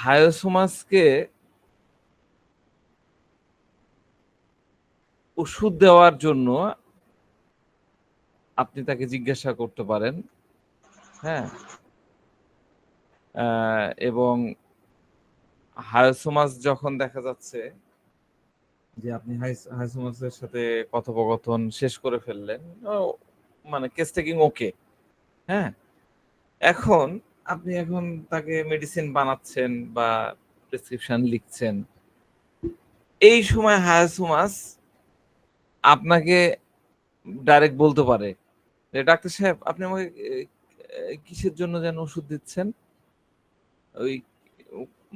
হায়োসোমাসকে ওষুধ দেওয়ার জন্য আপনি তাকে জিজ্ঞাসা করতে পারেন, হ্যাঁ, এবং হায়োসোমাস যখন দেখা যাচ্ছে যে আপনি হায়োসোমাসের সাথে কথোপকথন শেষ করে ফেললেন, মানে কেস টেকিং ওকে, হ্যাঁ, এখন আপনি তাকে মেডিসিন বানাচ্ছেন বা প্রেসক্রিপশন লিখছেন, এই সময় হায়োসোমাস আপনাকে ডাইরেক্ট বলতে পারে যে ডাক্তার সাহেব আপনি আমাকে কিসের জন্য যেন ওষুধ দিচ্ছেন, ওই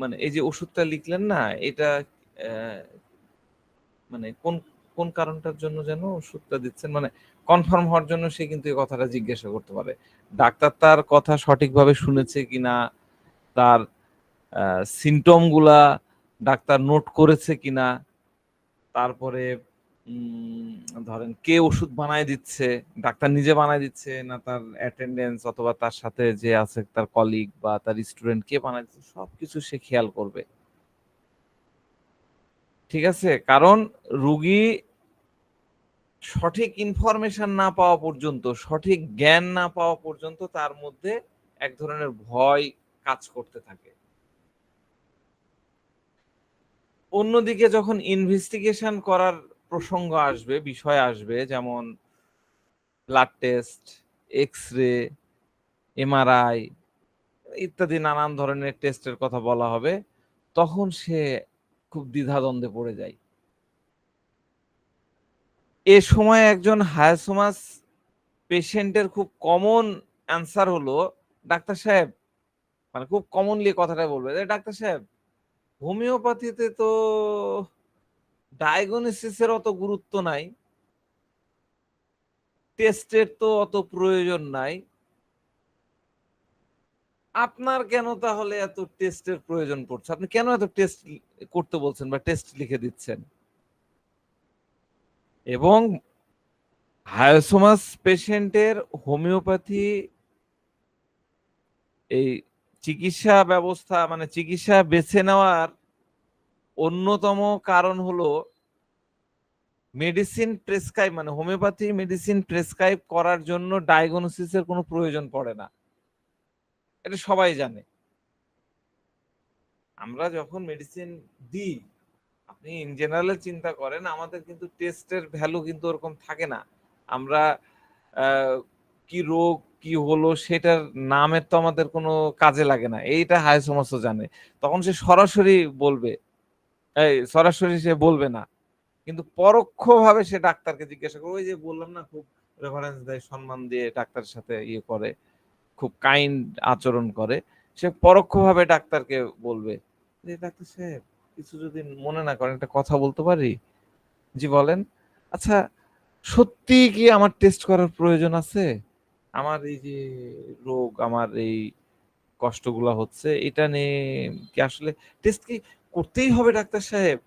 মানে এই যে ওষুধটা লিখলেন না, এটা মানে কোন কোন কারণটার জন্য যেন ওষুধটা দিচ্ছেন, মানে কনফার্ম হওয়ার জন্য সে কিন্তু এই কথাটা জিজ্ঞাসা করতে পারে। ডাক্তার তার কথা সঠিকভাবে শুনেছে কিনা, তার সিমটম গুলা ডাক্তার নোট করেছে কিনা, তারপরে ধরেন কে ওষুধ বানায় দিচ্ছে, ডাক্তার নিজে বানায় দিচ্ছে না তার অ্যাটেন্ডেন্স অথবা তার সাথে যে আছে তার কলিগ বা তার স্টুডেন্ট কে বানায় দিচ্ছে, সবকিছু সে খেয়াল করবে। ঠিক আছে, কারণ রুগী সঠিক ইনফরমেশন না পাওয়া পর্যন্ত, সঠিক জ্ঞান না পাওয়া পর্যন্ত তার মধ্যে এক ধরনের ভয় কাজ করতে থাকে। অন্যদিকে যখন ইনভেস্টিগেশন করার প্রসঙ্গ আসবে, বিষয় আসবে, যেমন ব্লাড টেস্ট, এক্স-রে, এমআরআই ইত্যাদি নানান ধরনের টেস্টের কথা বলা হবে, তখন সে খুব দ্বিধাদ্বন্দ্বে পড়ে যায়। এ সময় একজন হায়োসোমাস পেশেন্টের খুব কমন অ্যান্সার হলো, ডাক্তার সাহেব, মানে খুব কমনলি কথাটা বলবে যে ডাক্তার সাহেব, হোমিওপ্যাথিতে তো ডায়াগনোসিসের অত গুরুত্ব নাই, টেস্টের তো অত প্রয়োজন নাই, আপনার কেন তাহলে এত টেস্টের প্রয়োজন পড়ছে, আপনি কেন এত টেস্ট করতে বলছেন বা টেস্ট লিখে দিচ্ছেন? এবং হায়োসোমাস পেশেন্টের হোমিওপ্যাথি এই চিকিৎসা ব্যবস্থা, মানে চিকিৎসা বেছে নেওয়ার অন্যতম কারণ হলো মেডিসিন প্রেসক্রাইব, মানে হোমিওপ্যাথি মেডিসিন প্রেসক্রাইব করার জন্য ডায়াগনোসিসের কোনো প্রয়োজন পড়ে না, এটা সবাই জানে। আমরা যখন মেডিসিন দিই, আপনি ইন জেনারেল চিন্তা করেন, আমাদের কিন্তু টেস্টের ভ্যালু কিন্তু ওরকম থাকে না। আমরা কি রোগ কি হলো সেটার নামের তো আমাদের কোনো কাজে লাগে না, এইটা হায়োসোমাসও জানে। তখন সে সরাসরি বলবে, এই সরাসরি সে বলবে না, কিন্তু পরোক্ষভাবে সে ডাক্তারকে জিজ্ঞাসা করে, ওই যে বললাম না, খুব রেফারেন্স দেয়, সম্মান দিয়ে ডাক্তারের সাথে ইয়ে করে, খুব কাইন্ড আচরণ করে, সে পরোক্ষভাবে ডাক্তারকে বলবে যে ডাক্তার সাহেব কিছু যদি মনে না করেন একটা কথা বলতে পারি? জি বলেন। আচ্ছা, সত্যি কি আমার টেস্ট করার প্রয়োজন আছে? আমার এই যে রোগ, আমার এই কষ্টগুলা হচ্ছে, এটা নিয়ে কি আসলে টেস্ট কি করতেই হবে ডাক্তার সাহেব?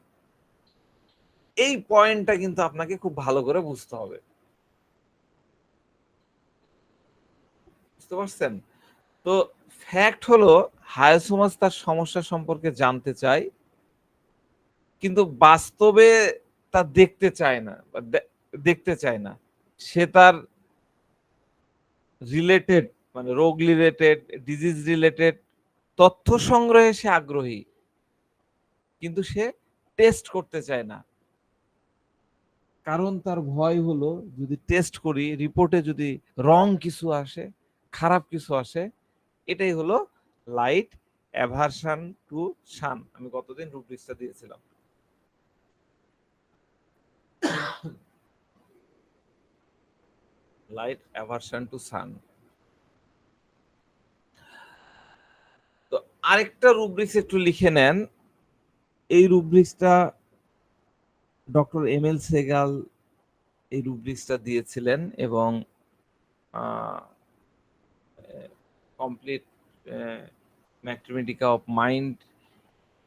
এই পয়েন্টটা কিন্তু আপনাকে খুব ভালো করে বুঝতে হবে। বুঝতে পারছেন? তো ফ্যাক্ট হলো হায়োসোমাস তার সমস্যা সম্পর্কে জানতে চায়, কিন্তু বাস্তবে তা দেখতে চায় না বা দেখতে চায় না। সে তার রিলেটেড, মানে রোগ রিলেটেড, ডিজিজ রিলেটেড তথ্য সংগ্রহে সে আগ্রহী, কিন্তু সে টেস্ট করতে চায় না। কারণ তার ভয় হলো যদি টেস্ট করি, রিপোর্টে যদি রং কিছু আসে, খারাপ কিছু আসে, এটাই হলো লাইট অ্যাভারশন টু সান। আমি গতদিন রুব্রিক্সটা দিয়েছিলাম। লাইট অ্যাভারশন টু সান। তো আরেকটা রুব্রিক্স একটু লিখে নেন। এই রুব্রিক্সটা ডক্টর এমএল সেগাল এই রুব্রিক্সটা দিয়েছিলেন, এবং কমপ্লিট ম্যাথমেটিকা অফ মাইন্ড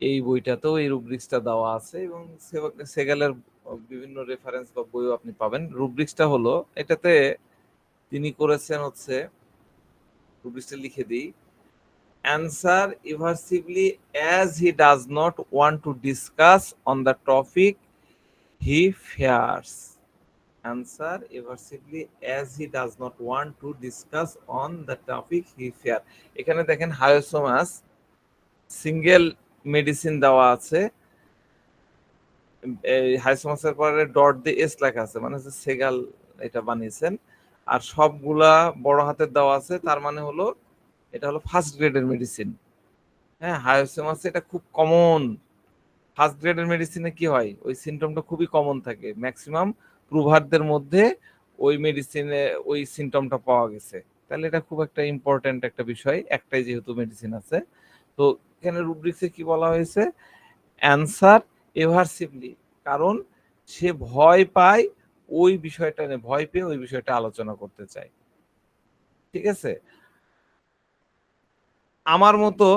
এই বইটাতেও এই রুব্রিক্সটা দেওয়া আছে, এবং সেগালের বিভিন্ন রেফারেন্স বা বইও আপনি পাবেন। রুব্রিক্সটা হলো, এটাতে তিনি করেছেন হচ্ছে, রুব্রিক্সটা লিখে দিই, answer evasively as he does not want to discuss on the topic he fears. Answer evasively as he does not want to discuss on the topic he fear. এখানে দেখেন হায়োসোমাস সিঙ্গেল মেডিসিন দেওয়া আছে, এই হায়োসোমাসের পরে ডট দিয়ে S লেখা আছে, মানে হচ্ছে সেগাল এটা বানিয়েছেন, আর সবগুলা বড় হাতের দেওয়া আছে, তার মানে হলো এটা হলো ফার্স্ট গ্রেডের মেডিসিন। হ্যাঁ, হায়োসোমাস এটা খুব কমন। ফার্স্ট গ্রেডের মেডিসিনে কি হয়, ওই সিমটমটা খুবই কমন থাকে, ম্যাক্সিমাম প্রুভারদের মধ্যে ওই মেডিসিনে ওই সিমটমটা পাওয়া গেছে। তাহলে এটা খুব একটা ইম্পর্টেন্ট একটা বিষয়, একটাই যেহেতু মেডিসিন আছে। তো এখানে রুব্রিক্সে কি বলা হয়েছে, অ্যান্সার এভারসিভলি, কারণ সে ভয় পায় ওই বিষয়টা নিয়ে, ভয় পেয়ে ওই বিষয়টা আলোচনা করতে চায়। ঠিক আছে, আমার মতো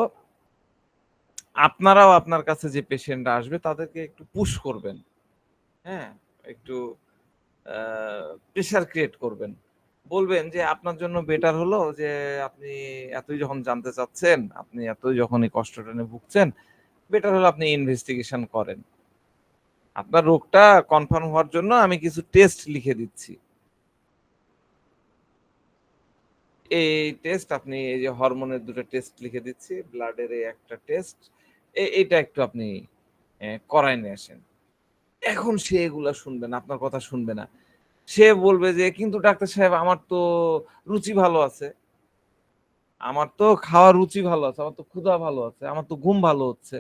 আপনারাও আপনার কাছে যে পেশেন্ট আসবে তাদেরকে একটু পুশ করবেন, হ্যাঁ, একটু প্রেশার ক্রিয়েট করবেন, বলবেন যে আপনার জন্য বেটার হলো যে আপনি এতই যখন জানতে চাচ্ছেন, আপনি এতই যখন এই কষ্টটা নিয়ে ভুগছেন, বেটার হলো আপনি ইনভেস্টিগেশন করেন। আপনার রোগটা কনফার্ম হওয়ার জন্য আমি কিছু টেস্ট লিখে দিচ্ছি, এই টেস্ট আপনি, এই যে হরমোনের দুটো টেস্ট লিখে দিচ্ছি, ব্লাডের এই একটা টেস্ট, এইটা একটু আপনি করায় নিয়ে আসেন। এখন সে এগুলা শুনবে না, আপনার কথা শুনবে না। সে বলবে যে কিন্তু ডাক্তার সাহেব আমার তো রুচি ভালো আছে, আমার তো খাওয়ার রুচি ভালো আছে, আমার তো ক্ষুধা ভালো আছে, আমার তো ঘুম ভালো হচ্ছে।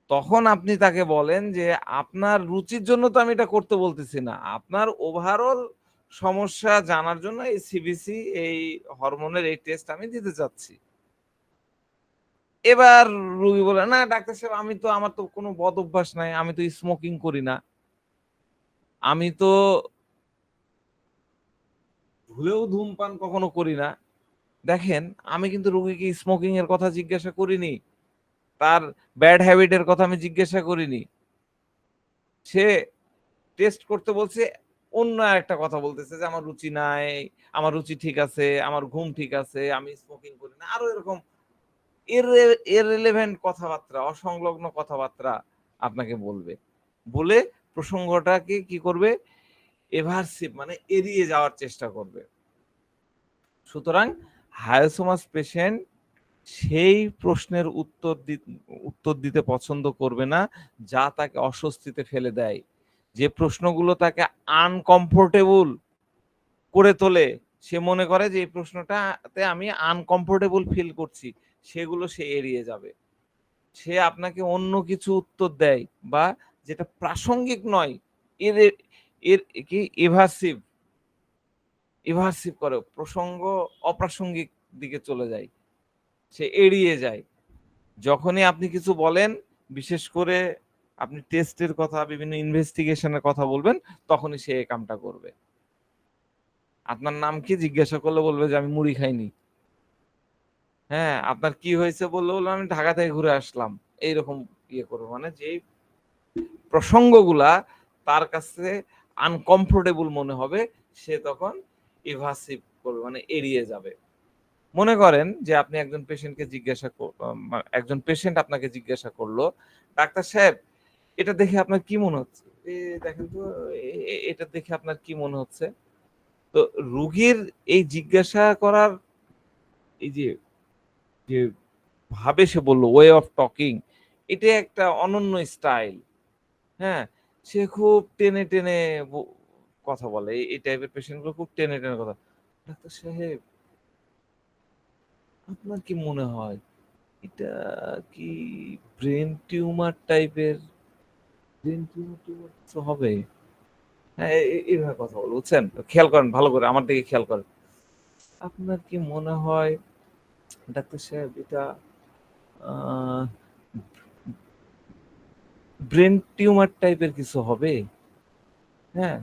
তখন আপনি তাকে বলেন যে আপনার রুচির জন্য তো আমি এটা করতে বলতেছি না, আপনার ওভারঅল সমস্যা জানার জন্য এই সিবিসি, এই হরমোনের এই টেস্ট আমি দিতে চাচ্ছি। এবার রোগী বলে না ডাক্তার সাহেব আমি তো, আমার তো কোনো বদ অভ্যাস নাই, আমি তো স্মোকিং করি না, আমি তো ভুলেও ধূমপান কখনো করি না। দেখেন, আমি কিন্তু রোগীকে স্মোকিং এর কথা জিজ্ঞাসা করিনি, তার ব্যাড হ্যাবিটের কথা আমি জিজ্ঞাসা করিনি। সে টেস্ট করতে বলছে, অন্য একটা কথা বলতেছে যে আমার রুচি নাই, আমার রুচি ঠিক আছে, আমার ঘুম ঠিক আছে, আমি স্মোকিং করি না, আরো এরকম ইররিলেভেন্ট কথাবার্তা, অসংলগ্ন কথাবার্তা আপনাকে বলবে, বলে প্রসঙ্গটাকে কি করবে, এভারসিভ মানে এড়িয়ে যাওয়ার চেষ্টা করবে। সুতরাং হায়োসোমাস পেশেন্ট সেই প্রশ্নের উত্তর দিতে পছন্দ করবে না যা তাকে অস্বস্তিতে ফেলে দেয়, যে প্রশ্নগুলো তাকে আনকমফোর্টেবল করে তোলে, সে মনে করে যে এই প্রশ্নটাতে আমি আনকমফোর্টেবল ফিল করছি, সেগুলো সে এড়িয়ে যাবে। সে আপনাকে অন্য কিছু উত্তর দেয় বা যেটা প্রাসঙ্গিক নয়, এর এর কি এভাসিভ এভাসিভ করে, প্রসঙ্গ অপ্রাসঙ্গিক দিকে চলে যায়, সে এড়িয়ে যায়। যখনই আপনি কিছু বলেন, বিশেষ করে আপনি টেস্টের কথা, বিভিন্ন ইনভেস্টিগেশনের কথা বলবেন, তখনই সে এই কামটা করবে। আপনার নাম কি জিজ্ঞাসা করলে বলবে যে আমি মুড়ি খাইনি। হ্যাঁ, আপনার কি হয়েছে বললে বলবো আমি ঢাকা থেকে ঘুরে আসলাম, এইরকম ইয়ে করবো, মানে যে প্রসঙ্গগুলা তার কাছে আনকমফোর্টেবল মনে হবে, সে তখন ইভাসিভ করবে, মানে এড়িয়ে যাবে। মনে করেন যে আপনি একজন পেশেন্টকে একজন পেশেন্ট আপনাকে জিজ্ঞাসা করলো, ডাক্তার সাহেব এটা দেখে আপনার কি মনে হচ্ছে, দেখেন তো এটা দেখে আপনার কি মনে হচ্ছে। তো রোগীর এই জিজ্ঞাসা করার এই যে যে ভাবে সে বললো, ওয়ে অফ টকিং, এটা একটা অনন্য স্টাইল। হ্যাঁ, সে খুব টেনে টেনে কথা বলে, এই টাইপের পেশেন্ট গুলো খুব টেনে টেনে কথা, ডাক্তার সাহেব আপনার কি মনে হয় এটা কি ব্রেন টিউমার টাইপের, ব্রেন টিউমার কিছু হবে? হ্যাঁ, এইভাবে কথা বলো, বুঝছেন? খেয়াল করেন ভালো করে, আমার দিকে খেয়াল করেন, আপনার কি মনে হয় ডাক্তার সাহেব এটা ব্রেন টিউমার টাইপের কিছু হবে? হ্যাঁ,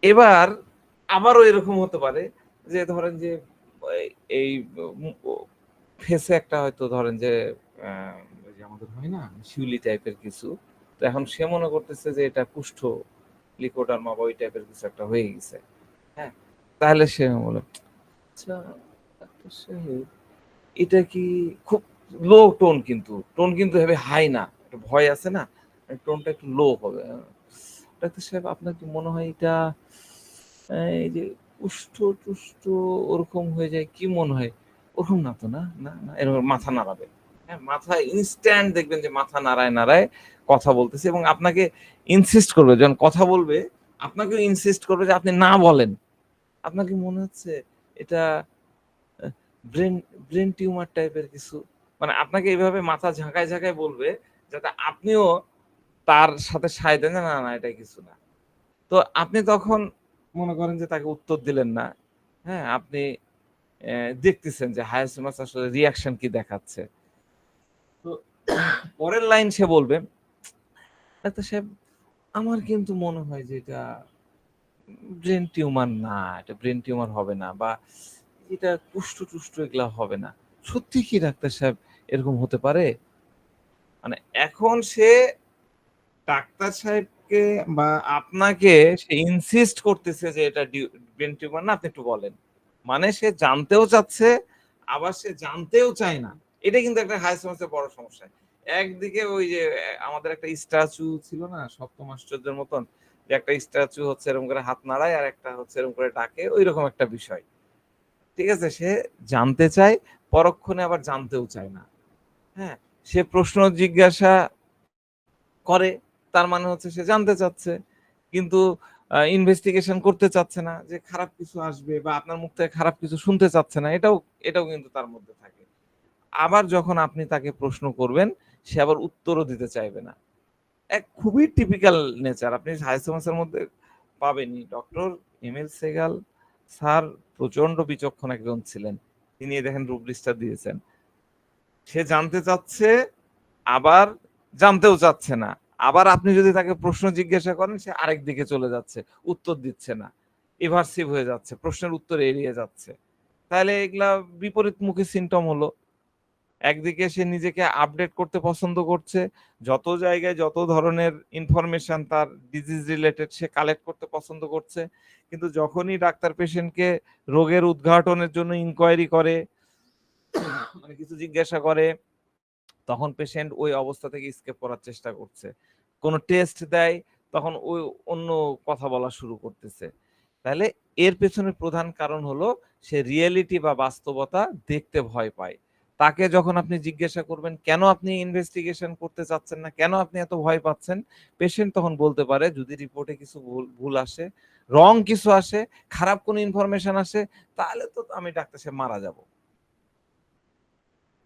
এবার আবারও এরকম হতে পারে যে ধরেন যে এই ফেসে একটা হয়তো ধরেন যে ওই যে আমাদের হয় না শিউলি টাইপের কিছু, তো এখন সে মনে করতেছে যে এটা কুষ্ঠ লিকোডার্মা বা ওই টাইপের কিছু একটা হয়ে গেছে। হ্যাঁ, তাহলে সে বলে আচ্ছা এটা কি খুব লো টোন, কিন্তু টোন কিন্তু হেভি হাই না, একটা ভয় আছে না, টোনটা একটু লো হবে। ডাক্তার সাহেব আপনার কি মনে হয় এটা এই যে উষ্ঠ টুষ্ঠ ওরকম হয়ে যায়, কি মনে হয়? ওরকম না তো, না না না, এরকম মাথা নাড়াবে। হ্যাঁ, মাথা ইনস্ট্যান্ট দেখবেন যে মাথা নাড়ায় নাড়ায় কথা বলতেছে, এবং আপনাকে ইনসিস্ট করবে, যখন কথা বলবে আপনাকেও ইনসিস্ট করবে যে আপনি না বলেন। আপনার কি মনে হচ্ছে এটা ব্রেন ব্রেন টিউমার টাইপের কিছু? মানে আপনাকে এইভাবে মাথা ঝাঁকায় ঝাঁকায় বলবে যাতে আপনিও তার সাথে সায় দেন, না না এটা কিছু না। তো আপনি তখন মনে করেন যে তাকে উত্তর দিলেন না। হ্যাঁ, আপনি দেখতেছেন যে হায়াসিমাস আসলে রিঅ্যাকশন কি দেখাচ্ছে। তো পরের লাইন সে বলবে, ডাক্তার সাহেব আমার কিন্তু মনে হয় যে এটা ব্রেন টিউমার না, এটা ব্রেন টিউমার হবে না, বা এটা কুষ্ঠ-টুষ্ঠ এগুলা হবে না। সত্যি কি ডাক্তার সাহেব এরকম হতে পারে? মানে এখন সে ডাক্তার সাহেবকে বা আপনাকে সে ইনসিস্ট করতেছে যে এটা ব্রেন টিউমার না, আপনি একটু বলেন। মানে সে জানতেও চাচ্ছে, আবার সে জানতেও চায় না। এটা কিন্তু একটা হায়াসিমাসের বড় সমস্যা। একদিকে ওই যে আমাদের একটা স্ট্যাচু ছিল না সপ্তম আশ্চর্যের মতন, যে একটা স্ট্যাচু হচ্ছে এরকম করে হাত নাড়ায় আর একটা হচ্ছে এরকম করে ডাকে, ওইরকম একটা বিষয়। ঠিক আছে? সে জানতে চায়, পরক্ষণে আবার জানতেও চায় না। হ্যাঁ? সে প্রশ্ন জিজ্ঞাসা করে, তার মানে হচ্ছে সে জানতে চাচ্ছে। কিন্তু ইনভেস্টিগেশন করতে চাচ্ছে না যে খারাপ কিছু আসবে, বা আপনার মুখ থেকে খারাপ কিছু শুনতে চাচ্ছে না। এটাও কিন্তু তার মধ্যে থাকে। আবার যখন আপনি তাকে প্রশ্ন করবেন, সে আবার উত্তরও দিতে চাইবে না। এক খুবই টিপিক্যাল নেচার। আপনি হায়াসিমাসের মধ্যে পাবেনই। ডক্টর এমিল সেগাল স্যার প্রচন্ড বিচক্ষণ একজন ছিলেন। তিনি দেখেন রুব্রিক্সটা দিয়েছেন। সে জানতে চাচ্ছে, আবার জানতেও চাচ্ছে না। আবার আপনি যদি তাকে প্রশ্ন জিজ্ঞাসা করেন, সে আরেক দিকে চলে যাচ্ছে, উত্তর দিচ্ছে না। ইভার্সিভ হয়ে যাচ্ছে, প্রশ্নের উত্তর এড়িয়ে যাচ্ছে। তাহলে এগুলা বিপরীতমুখী সিম্পটম হলো। একদিকে সে নিজেকে আপডেট করতে পছন্দ করছে, যত জায়গায় যত ধরনের ইনফরমেশন তার ডিজিজ রিলেটেড সে কালেক্ট করতে পছন্দ করছে। কিন্তু যখনই ডাক্তার পেশেন্টকে রোগের উদ্ঘাটনের জন্য ইনকোয়ারি করে, মানে কিছু জিজ্ঞাসা করে, তখন পেশেন্ট ওই অবস্থা থেকে স্কেপ করার চেষ্টা করছে। কোনো টেস্ট দেয়, তখন ওই অন্য কথা বলা শুরু করতেছে। তাহলে এর পেছনে প্রধান কারণ হলো সে রিয়েলিটি বা বাস্তবতা দেখতে ভয় পায়। তাকে যখন আপনি জিজ্ঞাসা করবেন কেন আপনি ইনভেস্টিগেশন করতে চাচ্ছেন না, কেন আপনি এত ভয় পাচ্ছেন, পেশেন্ট তখন বলতে পারে যদি রিপোর্টে কিছু ভুল আসে, রং কিছু আসে, খারাপ কোনো ইনফরমেশন আসে, তাহলে তো আমি ডাক্তার সাহেব মারা যাব।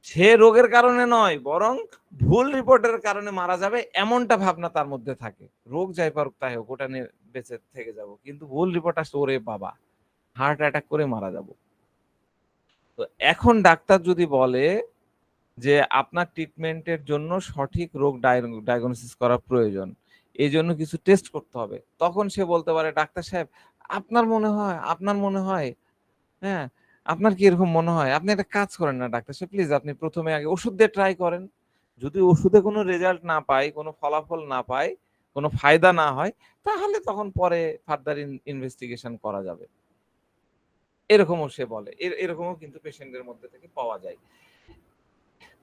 সে রোগের কারণে নয়, বরং ভুল রিপোর্টের কারণে মারা যাবে এমনটা ভাবনা তার মধ্যে থাকে। রোগ যাই পারুক তাই হোক, ওটা নিয়ে বেঁচে থেকে যাব, কিন্তু ভুল রিপোর্ট আসছে, ওরে বাবা হার্ট অ্যাটাক করে মারা যাব। তো এখন ডাক্তার যদি বলে যে আপনার ট্রিটমেন্টের জন্য সঠিক রোগ ডায়াগনোসিস করা প্রয়োজন, এই জন্য কিছু টেস্ট করতে হবে, তখন সে বলতে পারে ডাক্তার সাহেব আপনার মনে হয়, হ্যাঁ, আপনার কি এরকম মনে হয়? আপনি একটা কাজ করেন না ডাক্তার সাহেব, প্লিজ আপনি ১ম এ আগে ওষুধ দিয়ে ট্রাই করেন। যদি ওষুধে কোনো রেজাল্ট না পাই, কোনো ফলাফল না পাই, কোনো ফায়দা না হয়, তাহলে তখন পরে ফার্দার ইনভেস্টিগেশন করা যাবে। এরকমও সে বলে। এরকমও কিন্তু পেশেন্টদের মধ্যে থেকে পাওয়া যায়।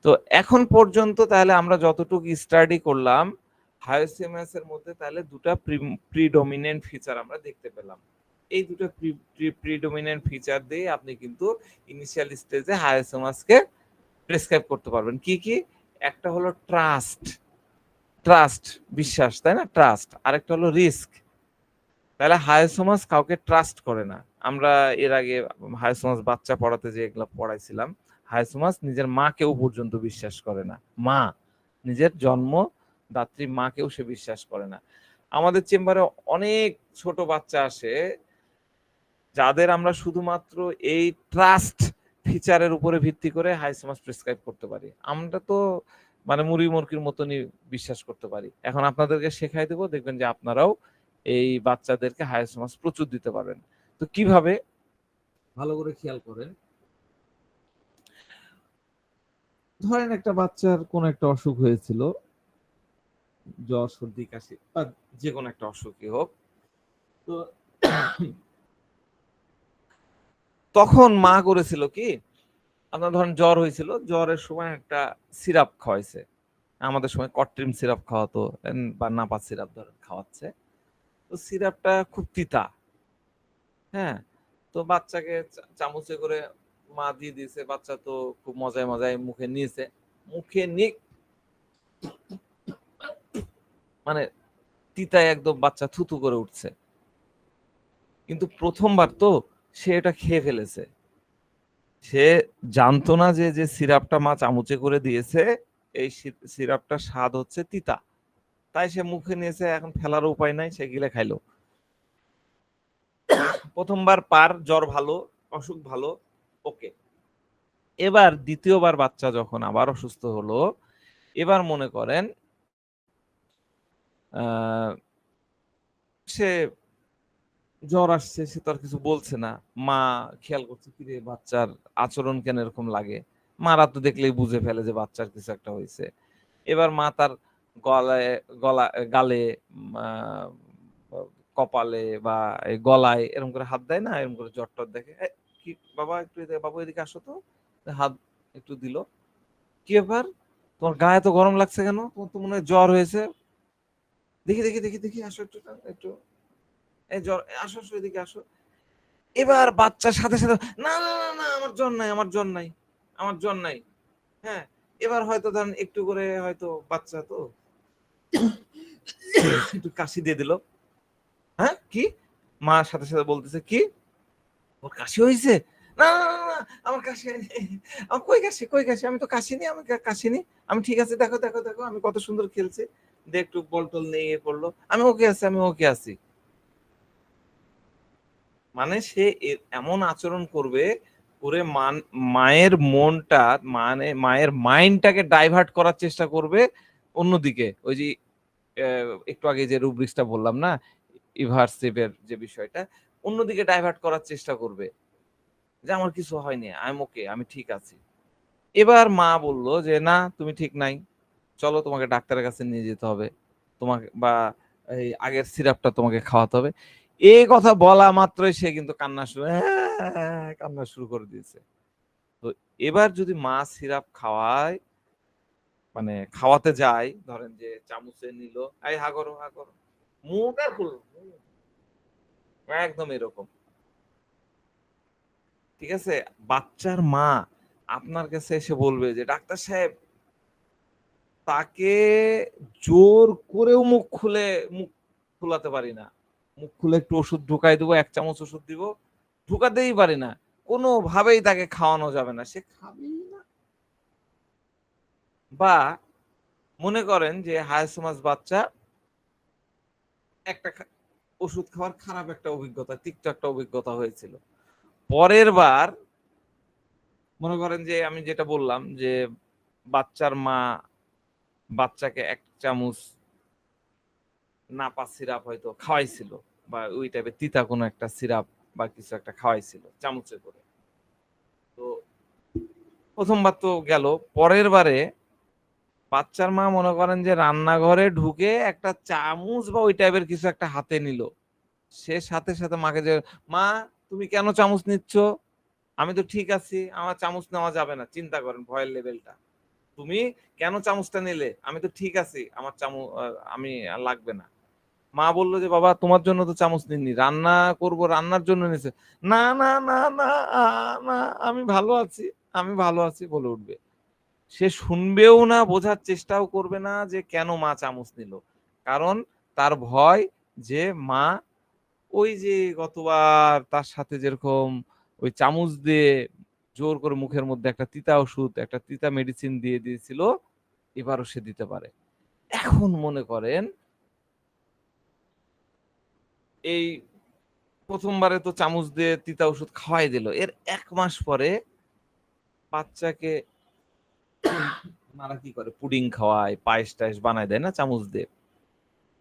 তো এখন পর্যন্ত তাহলে আমরা যতটুকু স্টাডি করলাম, হায়োসিমাস এর মধ্যে তাহলে ২ টা প্রিডমিনেন্ট ফিচার আমরা দেখতে পেলাম। এই ২ টা প্রিডমিনেন্ট ফিচার দিয়ে আপনি কিন্তু ইনিশিয়াল স্টেজে হায়োসিমাসকে প্রেসক্রাইব করতে পারবেন। কি, কি? একটা হলো ট্রাস্ট, বিশ্বাস, তাই না? ট্রাস্ট। আরেকটা হলো রিস্ক। তাহলে হায়োসোমাস কাউকে ট্রাস্ট করে না। আমরা এর আগে হায়োসোমাস বাচ্চা পড়াতে যে এগুলা পড়াইছিলাম, হায়োসোমাস নিজের মাকেও পর্যন্ত বিশ্বাস করে না। মা, নিজের জন্মদাত্রী মাকেও সে বিশ্বাস করে না। আমাদের চেম্বারে অনেক ছোট বাচ্চা আসে, যাদের আমরা শুধুমাত্র এই ট্রাস্ট ফিচারের উপরে ভিত্তি করে হায়োসোমাস প্রেসক্রাইব করতে পারি। আমরা তো মানে মুড়ি মুরগির মতনই বিশ্বাস করতে পারি। এখন আপনাদেরকে শেখাই দেব, দেখবেন যে আপনারাও এই বাচ্চাদেরকে হায়োসোমাস প্রচুর দিতে পারবেন। তো কিভাবে? ভালো করে খেয়াল করেন। ধরেন একটা বাচ্চার কোন একটা অসুখ হয়েছিল, জ্বর, সর্দি, কাশি বা যেকোনো একটা অসুখই হোক। তো তখন মা করেছিল কি? আপনার ধরেন জ্বর হয়েছিল, জ্বরের সময় একটা সিরাপ খাওয়াইছে, আমাদের সময় কট্রিম সিরাপ খাওয়াতো বা নাপা সিরাপ ধরেন খাওয়াচ্ছে, তো সিরাপটা খুব তিতা। হ্যাঁ, তো বাচ্চাকে চামচে করে মা দিয়ে দিয়েছে, বাচ্চা তো খুব মজায় মজায় মুখে নিয়েছে, মুখে নিয়ে মানে তিতায় একদম বাচ্চা থুতু করে উঠছে। কিন্তু প্রথমবার তো সে এটা খেয়ে ফেলেছে, সে জানতো না যে যে সিরাপটা মা চামচে করে দিয়েছে এই সিরাপটার স্বাদ হচ্ছে তিতা, তাই সে মুখে নিয়েছে, এখন ফেলার উপায় নাই, সে গিলে খাইলো। প্রথমবার পার, জ্বর ভালো, অসুখ ভালো, ওকে। এবার দ্বিতীয়বার বাচ্চা যখন আবার অসুস্থ হলো, এবার মনে করেন সে জ্বর আসছে, সে তো আর কিছু বলছে না, মা খেয়াল করছে কিরে বাচ্চার আচরণ কেন এরকম লাগে, মারা তো দেখলেই বুঝে ফেলে যে বাচ্চার কিছু একটা হয়েছে। এবার মা তার গলায়, গালে, আহ, কপালে বা এই গলায় এরকম করে হাত দেয় না, এরকম করে জ্বর টর দেখে, কি বাবা একটু বাবু এদিকে আসো তো, হাত একটু দিল, কি ব্যাপার তোমার গায়ে তো গরম লাগছে কেন, তোমার তো মনে হয় জ্বর হয়েছে, দেখি দেখি দেখি দেখি আসো একটু একটু, এই জ্বর, আসো আসো এদিকে আসো। এবার বাচ্চার সাথে সাথে না না না না আমার জ্বর নাই, আমার জ্বর নাই, আমার জ্বর নাই। হ্যাঁ, এবার হয়তো ধরেন একটু করে হয়তো বাচ্চা তো একটু কাশি দিয়ে দিল। হ্যাঁ কি, মার সাথে সাথে বলতেছে কি ওর কাশি হয়েছে, না না না না, আমার কাশি হয়নি, আমার কই কাশি কই কাশি, আমি তো কাশিনি, আমি কাশিনি, আমি ঠিক আছে, দেখো দেখো দেখো আমি কত সুন্দর খেলছি, দিয়ে একটু বল টল নিয়ে পড়লো, আমি ওকে আছি, আমি ওকে আছি। মানে সে এমন আচরণ করবে করে মায়ের মনটা, মানে মায়ের মাইন্ডটাকে ডাইভার্ট করার চেষ্টা করবে অন্যদিকে, ওই যে একটু আগে যে রুব্রিক্সটা বললাম না, ইভার্সিভের যে বিষয়টা, অন্যদিকে ডাইভার্ট করার চেষ্টা করবে যে আমার কিছু হয়নি, আই এম ওকে, আমি ঠিক আছি। এবার মা বলল যে না তুমি ঠিক নাই, চলো তোমাকে ডাক্তারের কাছে নিয়ে যেতে হবে, তোমাকে বা এই আগের সিরাপটা তোমাকে খাওয়াতে হবে। এই কথা বলা মাত্রই সে কিন্তু কান্না শুরু করে দিয়েছে। তো এবার যদি মা সিরাপ খাওয়ায়, মানে খাওয়াতে যায়, ধরেন যে চামচে নিল, এই হা করো হা করো, মুখ আর খুলল, একদম এরকম। ঠিক আছে, বাচ্চার মা আপনার কাছে এসে বলবে যে ডাক্তার সাহেব, তাকে জোর করেও মুখ খোলাতে পারি না, মুখ খুলে একটু ওষুধ ঢুকাই দেবো, এক চামচ ওষুধ দিব, ঢুকাতেই পারি না, কোনোভাবেই তাকে খাওয়ানো যাবে না, সে খাবেই না। বা মনে করেন যে হায়াসোমাস বাচ্চা একটা ওষুধ খাওয়ার খারাপ একটা অভিজ্ঞতা, তিক্ত একটা অভিজ্ঞতা হয়েছিল, পরের বার মনে করেন যে আমি যেটা বললাম যে বাচ্চার মা বাচ্চাকে এক চামচ নাপা সিরাপ হয়তো খাওয়াইছিল, বা ওই টাইপের তিতা কোনো একটা সিরাপ বা কিছু একটা খাওয়াইছিল চামচে করে, তো প্রথমবার তো গেল, পরের বারে বাচ্চার মা মনে করেন যে রান্নাঘরে ঢুকে একটা চামচ বা ওই টাইপের কিছু একটা হাতে নিল, সে সাথে সাথে মাকে যে মা তুমি কেন চামচ নিচ্ছ, আমি তো ঠিক আছি, আমার চামচ নেওয়া যাবে না, চিন্তা করেন ভয়ের লেভেলটা, তুমি কেন চামচটা নিলে, আমি তো ঠিক আছি, আমার চামচ আমি লাগবে না। মা বললো যে বাবা তোমার জন্য তো চামচ নিনি, রান্না করব রান্নার জন্য নিছে, না না না না না, আমি ভালো আছি, আমি ভালো আছি বলে উঠবে। সে শুনবেও না, বোঝার চেষ্টাও করবে না যে কেন মা চামচ নিল, কারণ তার ভয় যে মা ওই যে গতবার তার সাথে যেরকম ওই চামচ দিয়ে জোর করে মুখের মধ্যে একটা তিতা ওষুধ, একটা তিতা মেডিসিন দিয়ে দিয়েছিল, এবারও সে দিতে পারে। এখন মনে করেন এই প্রথমবারে তো চামচ দিয়ে তিতা ওষুধ খাওয়াই দিল, এর 1 মাস পরে বাচ্চাকে মারা কি করে, পুডিং খাওয়ায়, পায়েস টায়েস বানায় দেয় না চামচ দিয়ে,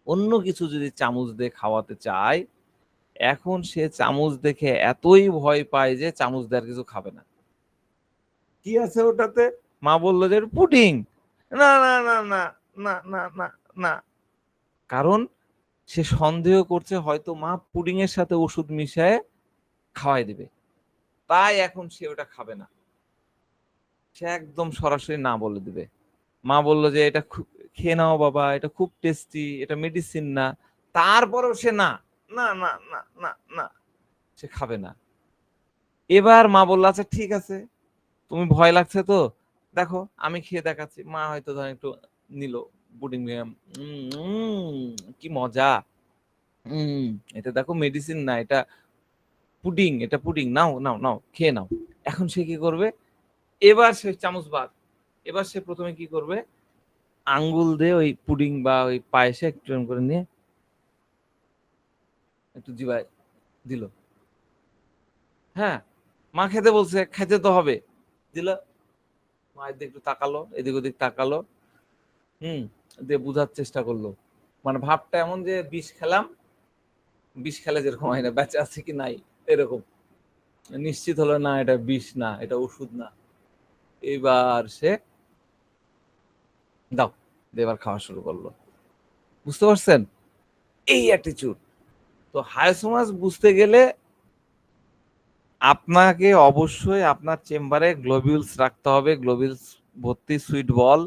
অন্য কিছু যদি চামচ দিয়ে খাওয়াতে চায়, এখন সে চামচ দেখে এতই ভয় পায় যে চামচ দেওয়ার কিছু খাবে না। কি আছে ওটাতে, মা বললো যে পুডিং, না না না না না না না না, কারণ সে সন্দেহ করছে হয়তো মা পুডিং এর সাথে ওষুধ মিশায় খাওয়াই দিবে, তাই এখন সে ওটা খাবে না। সে একদম সরাসরি না বলে দিবে। মা বলল যে এটা খেয়ে নাও বাবা, এটা খুব টেস্টি, এটা মেডিসিন না। তারপরেও সে না না না না না না, সে খাবে না। এবার মা বলল আচ্ছা ঠিক আছে, তুমি ভয় লাগছে তো, দেখো আমি খেয়ে দেখাচ্ছি। মা হয়তো ধরেন একটু নিল পুডিং, কি মজা, এটা দেখো মেডিসিন না, এটা পুডিং, এটা পুডিং, নাও নাও নাও খেয়ে নাও। এখন সে কি করবে, এবার সে চামচ বাদ, এবার সে প্রথমে কি করবে, আঙ্গুল দিয়ে ওই পুডিং বা ওই পায়েসে একটু এরকম করে নিয়ে একটু জিবায় দিল। হ্যাঁ, মা খেতে বলছে, খেতে তো হবে, দিল। মা এদিকে একটু তাকালো, এদিক ওদিক তাকালো, দিয়ে বুঝার চেষ্টা করলো। মানে ভাবটা এমন যে বিষ খেলাম, বিষ খেলে যেরকম হয় না, বেঁচে আছে কি নাই এরকম, নিশ্চিত হলো না এটা বিষ না, এটা ওষুধ না। এবার সে দাও, এবার খাওয়া শুরু করলো। বুঝতে পারছেন, এই অ্যাটিটিউড। তো হায়াসোমাস বুঝতে গেলে আপনাকে অবশ্যই আপনার চেম্বারে গ্লোবিউলস রাখতে হবে, গ্লোবিউলস ভর্তি সুইট বল,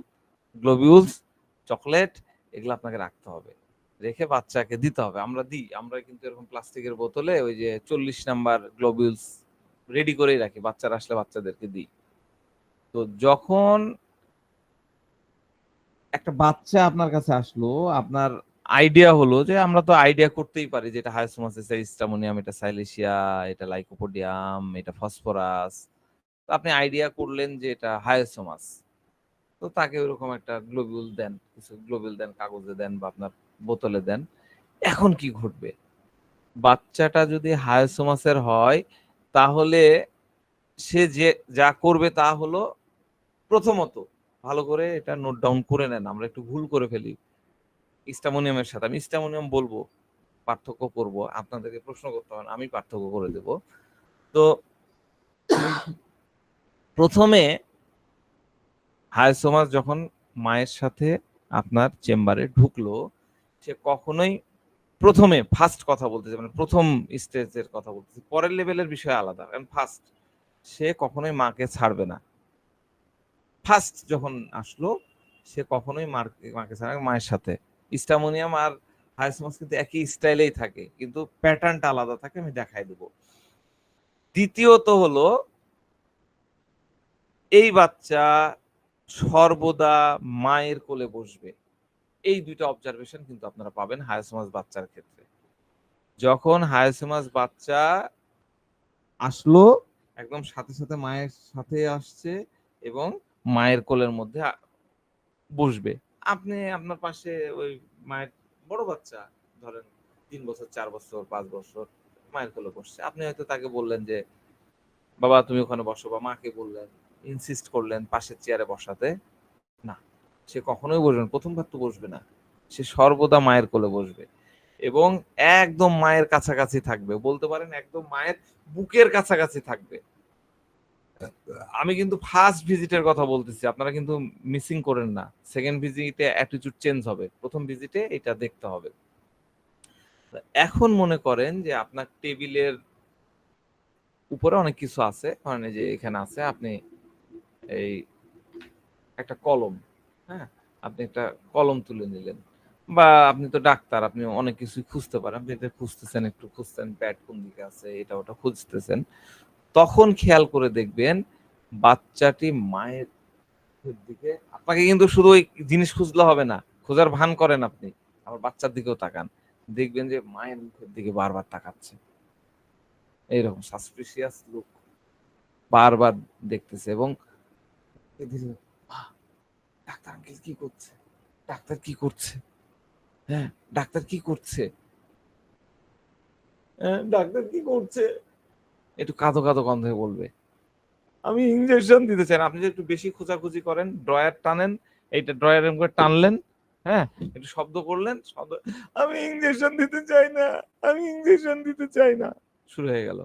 গ্লোবিউলস, চকলেট, এগুলো আপনাকে রাখতে হবে, রেখে বাচ্চাকে দিতে হবে। আমরা দিই, আমরা কিন্তু এরকম প্লাস্টিকের বোতলে ওই যে 40 নাম্বার গ্লোবিউলস রেডি করেই রাখি, বাচ্চারা আসলে বাচ্চাদেরকে দিই। তো যখন একটা বাচ্চা আপনার কাছে আসলো, আপনার আইডিয়া হলো যে আমরা তো আইডিয়া করতেই পারি যে এটা হায়াসোমাসিস, স্টামোনিয়াম, এটা সাইলেশিয়া, এটা লাইকোপোডিয়াম, এটা ফসফরাস। আপনি আইডিয়া করলেন যে এটা হায়াসোমাস, তো তাকে ওরকম একটা গ্লোবিউল দেন, কিছু গ্লোবিউল দেন, কাগজে দেন বা আপনার বোতলে দেন। এখন কি ঘটবে, বাচ্চাটা যদি হায়াসোমাসের হয় তাহলে সে যে যা করবে তা হলো, প্রথমত ভালো করে এটা নোট ডাউন করে নেন, আমরা একটু ভুল করে ফেলি স্টামোনিয়ামের সাথে। আমি স্টামোনিয়াম বলবো, পার্থক্য করব, আপনাদেরকে প্রশ্ন করতে হবে, আমি পার্থক্য করে দেব। তো প্রথমে হায়াসোমাস যখন মায়ের সাথে আপনার চেম্বারে ঢুকলো, সে কখনোই প্রথমে ফার্স্ট কথা বলতেছে, মানে প্রথম স্টেজের কথা বলতেছে, পরের লেভেলের বিষয় আলাদা, কারণ ফার্স্ট সে কখনোই মাকে ছাড়বে না। ফার্স্ট যখন আসলো সে কখনোই মাকে ছাড়বে, মায়ের সাথে। স্টামোনিয়াম আর হায়াসোমাস কিন্তু একই স্টাইলেই থাকে, কিন্তু প্যাটার্নটা আলাদা থাকে, আমি দেখাই দেবো। দ্বিতীয়ত হলো, এই বাচ্চা সর্বদা মায়ের কোলে বসবে। এই দুইটা অবজারভেশন কিন্তু আপনারা পাবেন হায়াসোমাস বাচ্চার ক্ষেত্রে। যখন হায়াসোমাস বাচ্চা আসলো, একদম সাথে সাথে মায়ের সাথে আসছে এবং মায়ের কোলের মধ্যে বসবে। আপনি আপনার পাশে ওই মায়ের বড় বাচ্চা, ধরেন 3 বছর, 4 বছর, 5 বছর, মায়ের কোলে বসছে, আপনি হয়তো তাকে বললেন যে বাবা তুমি ওখানে বসো, বা মাকে বললেন, ইনসিস্ট করলেন পাশের চেয়ারে বসাতে, না, সে কখনোই বসবে না, প্রথমবার তো বসবে না, সে সর্বদা মায়ের কোলে বসবে এবং একদম মায়ের কাছাকাছি থাকবে, বলতে পারেন একদম মায়ের বুকের কাছাকাছি থাকবে। আমি কিন্তু ফার্স্ট ভিজিটের কথা বলতেছি, আপনারা কিন্তু মিসিং করেন না। সেকেন্ড ভিজিটে অ্যাটিটিউড চেঞ্জ হবে, প্রথম ভিজিটে এটা দেখতে হবে। এখন মনে করেন যে আপনার টেবিলের উপরে অনেক কিছু আছে, মানে যে এখানে আছে, আপনি এই একটা কলম, হ্যাঁ, আপনি একটা কলম তুলে নিলেন, বা আপনি তো ডাক্তার, আপনি অনেক কিছু খুঁজতে পারেন, আপনি এটা খুঁজতেছেন, একটু খুঁজছেন, প্যাড কোন দিকে আছে, এটা ওটা খুঁজতেছেন। তখন খেয়াল করে দেখবেন বাচ্চাটি মায়ের দিকে, আপনাকে কিন্তু শুধু ওই জিনিস খুঁজলে হবে না, খোঁজার ভান করেন আপনি, আবার বাচ্চার দিকেও তাকান, দেখবেন যে মায়ের মুখের দিকে বারবার তাকাচ্ছে, এইরকম সাসপিসিয়াস লুক বারবার দেখতেছে। এবং ডাক্তার আঙ্কেল কি করছে, ডাক্তার কি করছে, হ্যাঁ ডাক্তার কি করছে, হ্যাঁ ডাক্তার কি করছে, একটু কাঁদো কাঁদো গন্ধে বলবে আমি ইনজেকশন দিতে চাই না। আপনি যদি একটু বেশি খোঁজাখুঁজি করেন, ড্রয়ার টানেন, এইটা ড্রয়ার এরকম করে টানলেন, হ্যাঁ একটু শব্দ করলেন, শব্দ, আমি ইনজেকশন দিতে চাই না, আমি ইনজেকশন দিতে চাই না, শুরু হয়ে গেল।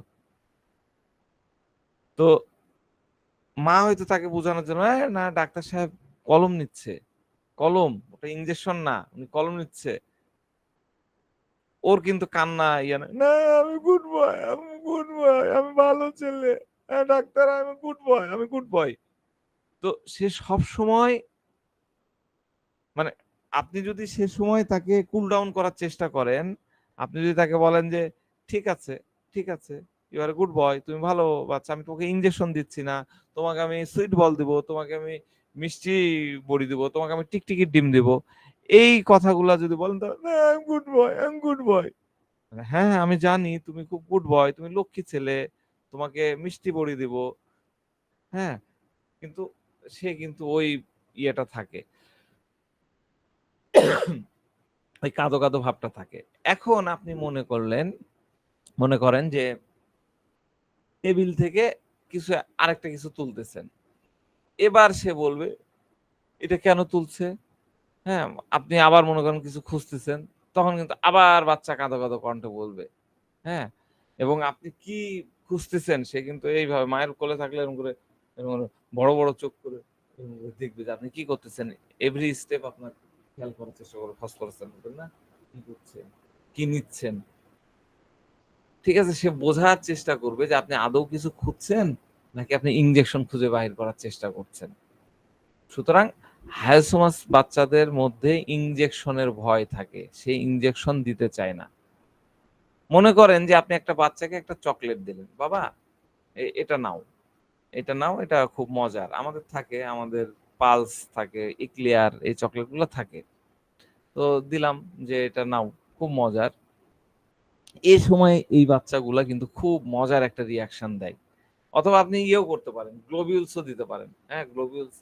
তো মা হয়তো তাকে বোঝানোর জন্য, না ডাক্তার সাহেব কলম নিচ্ছে, কলম, ওটা ইনজেকশন না, উনি কলম নিচ্ছে। ওর কিন্তু কান্না ইয়া না, না আমি গুড বয়, আমি গুড বয়, আমি ভালো ছেলে, হ্যাঁ ডাক্তার আমি গুড বয়, আমি গুড বয়। তো সে সবসময় মানে আপনি যদি সে সময় তাকে কুল ডাউন করার চেষ্টা করেন, আপনি যদি তাকে বলেন যে ঠিক আছে, ঠিক আছে, ইউ আর গুড বয়, তুমি ভালো বাচ্চা, আমি তোমাকে ইনজেকশন দিচ্ছি না, তোমাকে আমি সুইট বল দিব, তোমাকে আমি মিষ্টি বড়ি দিব, তোমাকে আমি টিকটিকির ডিম দিব, এই কথাগুলা যদি বলেন তো good boy, I am good boy, হ্যাঁ হ্যাঁ আমি জানি তুমি খুব গুড বয়, তুমি লক্ষ্মী ছেলে, তোমাকে মিষ্টি বড়ি দিব, হ্যাঁ, কিন্তু সে কিন্তু ওই ইয়েটা থাকে, ওই কাঁদো কাঁদো ভাবটা থাকে। এখন আপনি মনে করেন যে টেবিল থেকে কিছু আরেকটা কিছু তুলতেছেন, এবার সে বলবে এটা কেন তুলছে, হ্যাঁ, আপনি আবার মনে করেন কিছু খুঁজতেছেন, তখন কিন্তু আবার বাচ্চা কাঁদো কাঁদো কণ্ঠে বলবে, হ্যাঁ, এবং আপনি কি খুঁজতেছেন সে কিন্তু এইভাবে মায়ের কোলে থাকলে এরকম করে বড় বড় চোখ করে এরকম করে দেখবে যে আপনি কি করতেছেন, এভরি স্টেপ আপনার খেয়াল করার চেষ্টা করে ফসফরাস না কি করছেন, কি নিচ্ছেন, ঠিক আছে, সে বোঝার চেষ্টা করবে যে আপনি আদৌ কিছু খুঁজছেন নাকি আপনি ইনজেকশন খুঁজে বাহির করার চেষ্টা করছেন। সুতরাং হায়াসোমাস বাচ্চাদের মধ্যে ইনজেকশনের ভয় থাকে, সে ইনজেকশন দিতে চায় না। মনে করেন যে আপনি একটা বাচ্চাকে একটা চকলেট দিলেন, বাবা এটা নাও, এটা নাও, এটা খুব মজার, আমাদের থাকে, আমাদের পালস থাকে, ইক্লিয়ার, এই চকলেটগুলো থাকে, তো দিলাম যে এটা নাও, খুব মজার। এই সময় এই বাচ্চাগুলা কিন্তু খুব মজার একটা রিয়াকশন দেয়। অথবা আপনি ইয়েও করতে পারেন, গ্লোবিউলসও দিতে পারেন, হ্যাঁ, গ্লোবিউলস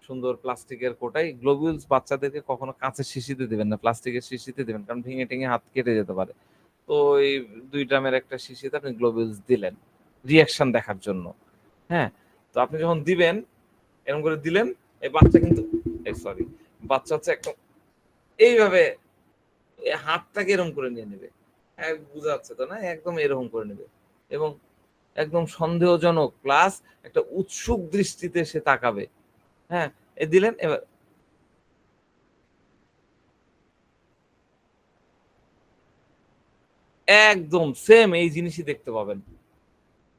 সুন্দর প্লাস্টিকের কোটাই, গ্লোবিউলস বাচ্চাদেরকে কখনো কাঁচের শিশিতে দিবেন না, প্লাস্টিকের শিশিতে দিবেন, কারণ ভেঙে টেঙে হাত কেটে যেতে পারে। তো এই 2 ড্রামের একটা শিশিতে আপনি গ্লোবিউলস দিলেন রিয়াকশন দেখার জন্য, হ্যাঁ, তো আপনি যখন দিবেন এরকম করে দিলেন, এই বাচ্চা কিন্তু সরি, বাচ্চা হচ্ছে একদম এইভাবে হাতটাকে এরকম করে নিয়ে নেবে, বুঝা যাচ্ছে তো না, একদম এরকম করে নেবে এবং একদম সন্দেহজনক প্লাস একটা উৎসুক দৃষ্টিতে সে তাকাবে, হ্যাঁ, এ দিলেন, এবার একদম সেম এই জিনিসই দেখতে পাবেন,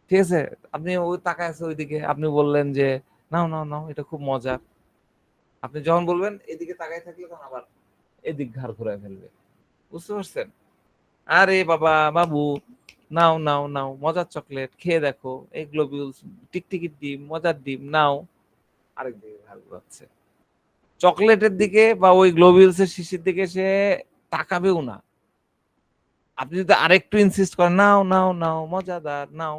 ঠিক আছে, আপনি ওই তাকায় আছে ওইদিকে, আপনি বললেন যে নাও নাও নাও, এটা খুব মজার, আপনি যখন বলবেন এদিকে তাকায় থাকলে তখন আবার এদিক ঘাড় ঘুরায় ফেলবে, বুঝতে পারছেন, আরে বাবা বাবু, নাও নাও নাও, মজার চকলেট খেয়ে দেখো, এই গ্লোবিউলস, টিকটিকির ডিম, মজার ডিম নাও, আরেক দিকে ঘাড় ঘুরাচ্ছে, চকলেটের দিকে বা ওই গ্লোবিউলস এর শিশির দিকে সে তাকাবেও না। আপনি যদি আরেকটু ইনসিস্ট করেন নাও নাও নাও মজাদার নাও,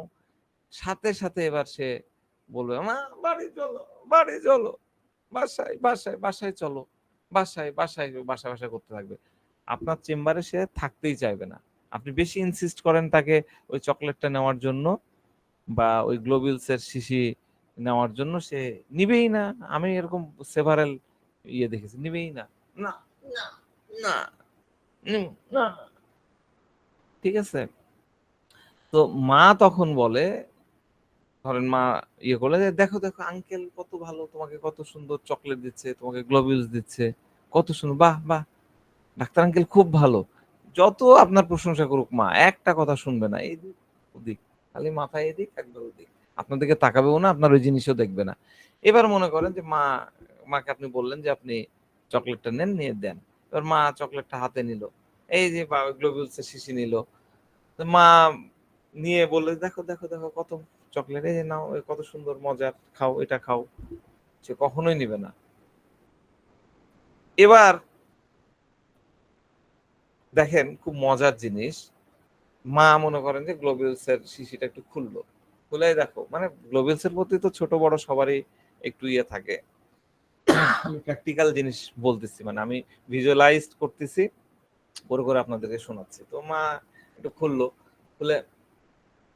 সাথে সাথে এবার সে বলবে মা বাড়ি চলো, বাড়ি চলো, বাসায় বাসায় বাসায় চলো, বাসায় বাসায় বাসায় বাসায় করতে থাকবে, আপনার চেম্বারে সে থাকতেই চাইবে না। আপনি বেশি ইনসিস্ট করেন তাকে ওই চকলেটটা নেওয়ার জন্য বা ওই গ্লোবিউলস এর শিশি নেওয়ার জন্য, সে নিবেই না। আমি এরকম সেভারেল ইয়ে দেখেছি, নিবেই না, না না না, না, ঠিক আছে। তো মা তখন বলে, ধরেন মা ইয়ে করলে যে দেখো দেখো আঙ্কেল কত ভালো, তোমাকে কত সুন্দর চকলেট দিচ্ছে, তোমাকে গ্লোবিউলস দিচ্ছে, কত সুন্দর, বাহ বাহ, ডাক্তার আঙ্কেল খুব ভালো। যত আপনার প্রশংসা করুক মা, একটা কথা শুনবে না, এদিক ওদিক, খালি মাথায় এদিক একবার ওদিক, আপনার দিকে তাকাবেও না, আপনার ওই জিনিসও দেখবে না। এবার মনে করেন যে মাকে আপনি বললেন যে আপনি চকলেটটা নেন, নিয়ে দেন, এবার মা চকলেটটা হাতে নিল, এই যে গ্লোবিউলস এর শিশি নিল, তো মা নিয়ে বললে দেখো দেখো দেখো কত চকলেট, এই যে নাও, কত সুন্দর মজার, খাও, এটা খাও, সে কখনোই নিবে না। এবার দেখেন খুব মজার জিনিস, মা মনে করেন যে গ্লোবিউলস এর শিশিটা একটু খুললো, খুলে দেখো, মানে গ্লোবিউলস এর প্রতি তো ছোট বড় সবারই একটু ইয়ে থাকে, আমি প্র্যাকটিক্যাল জিনিস বলতেছি, মানে আমি ভিজুয়ালাইজ করতেছি, করে করে আপনাদেরকে শোনাচ্ছি। তো মা একটু খুললো, খুলে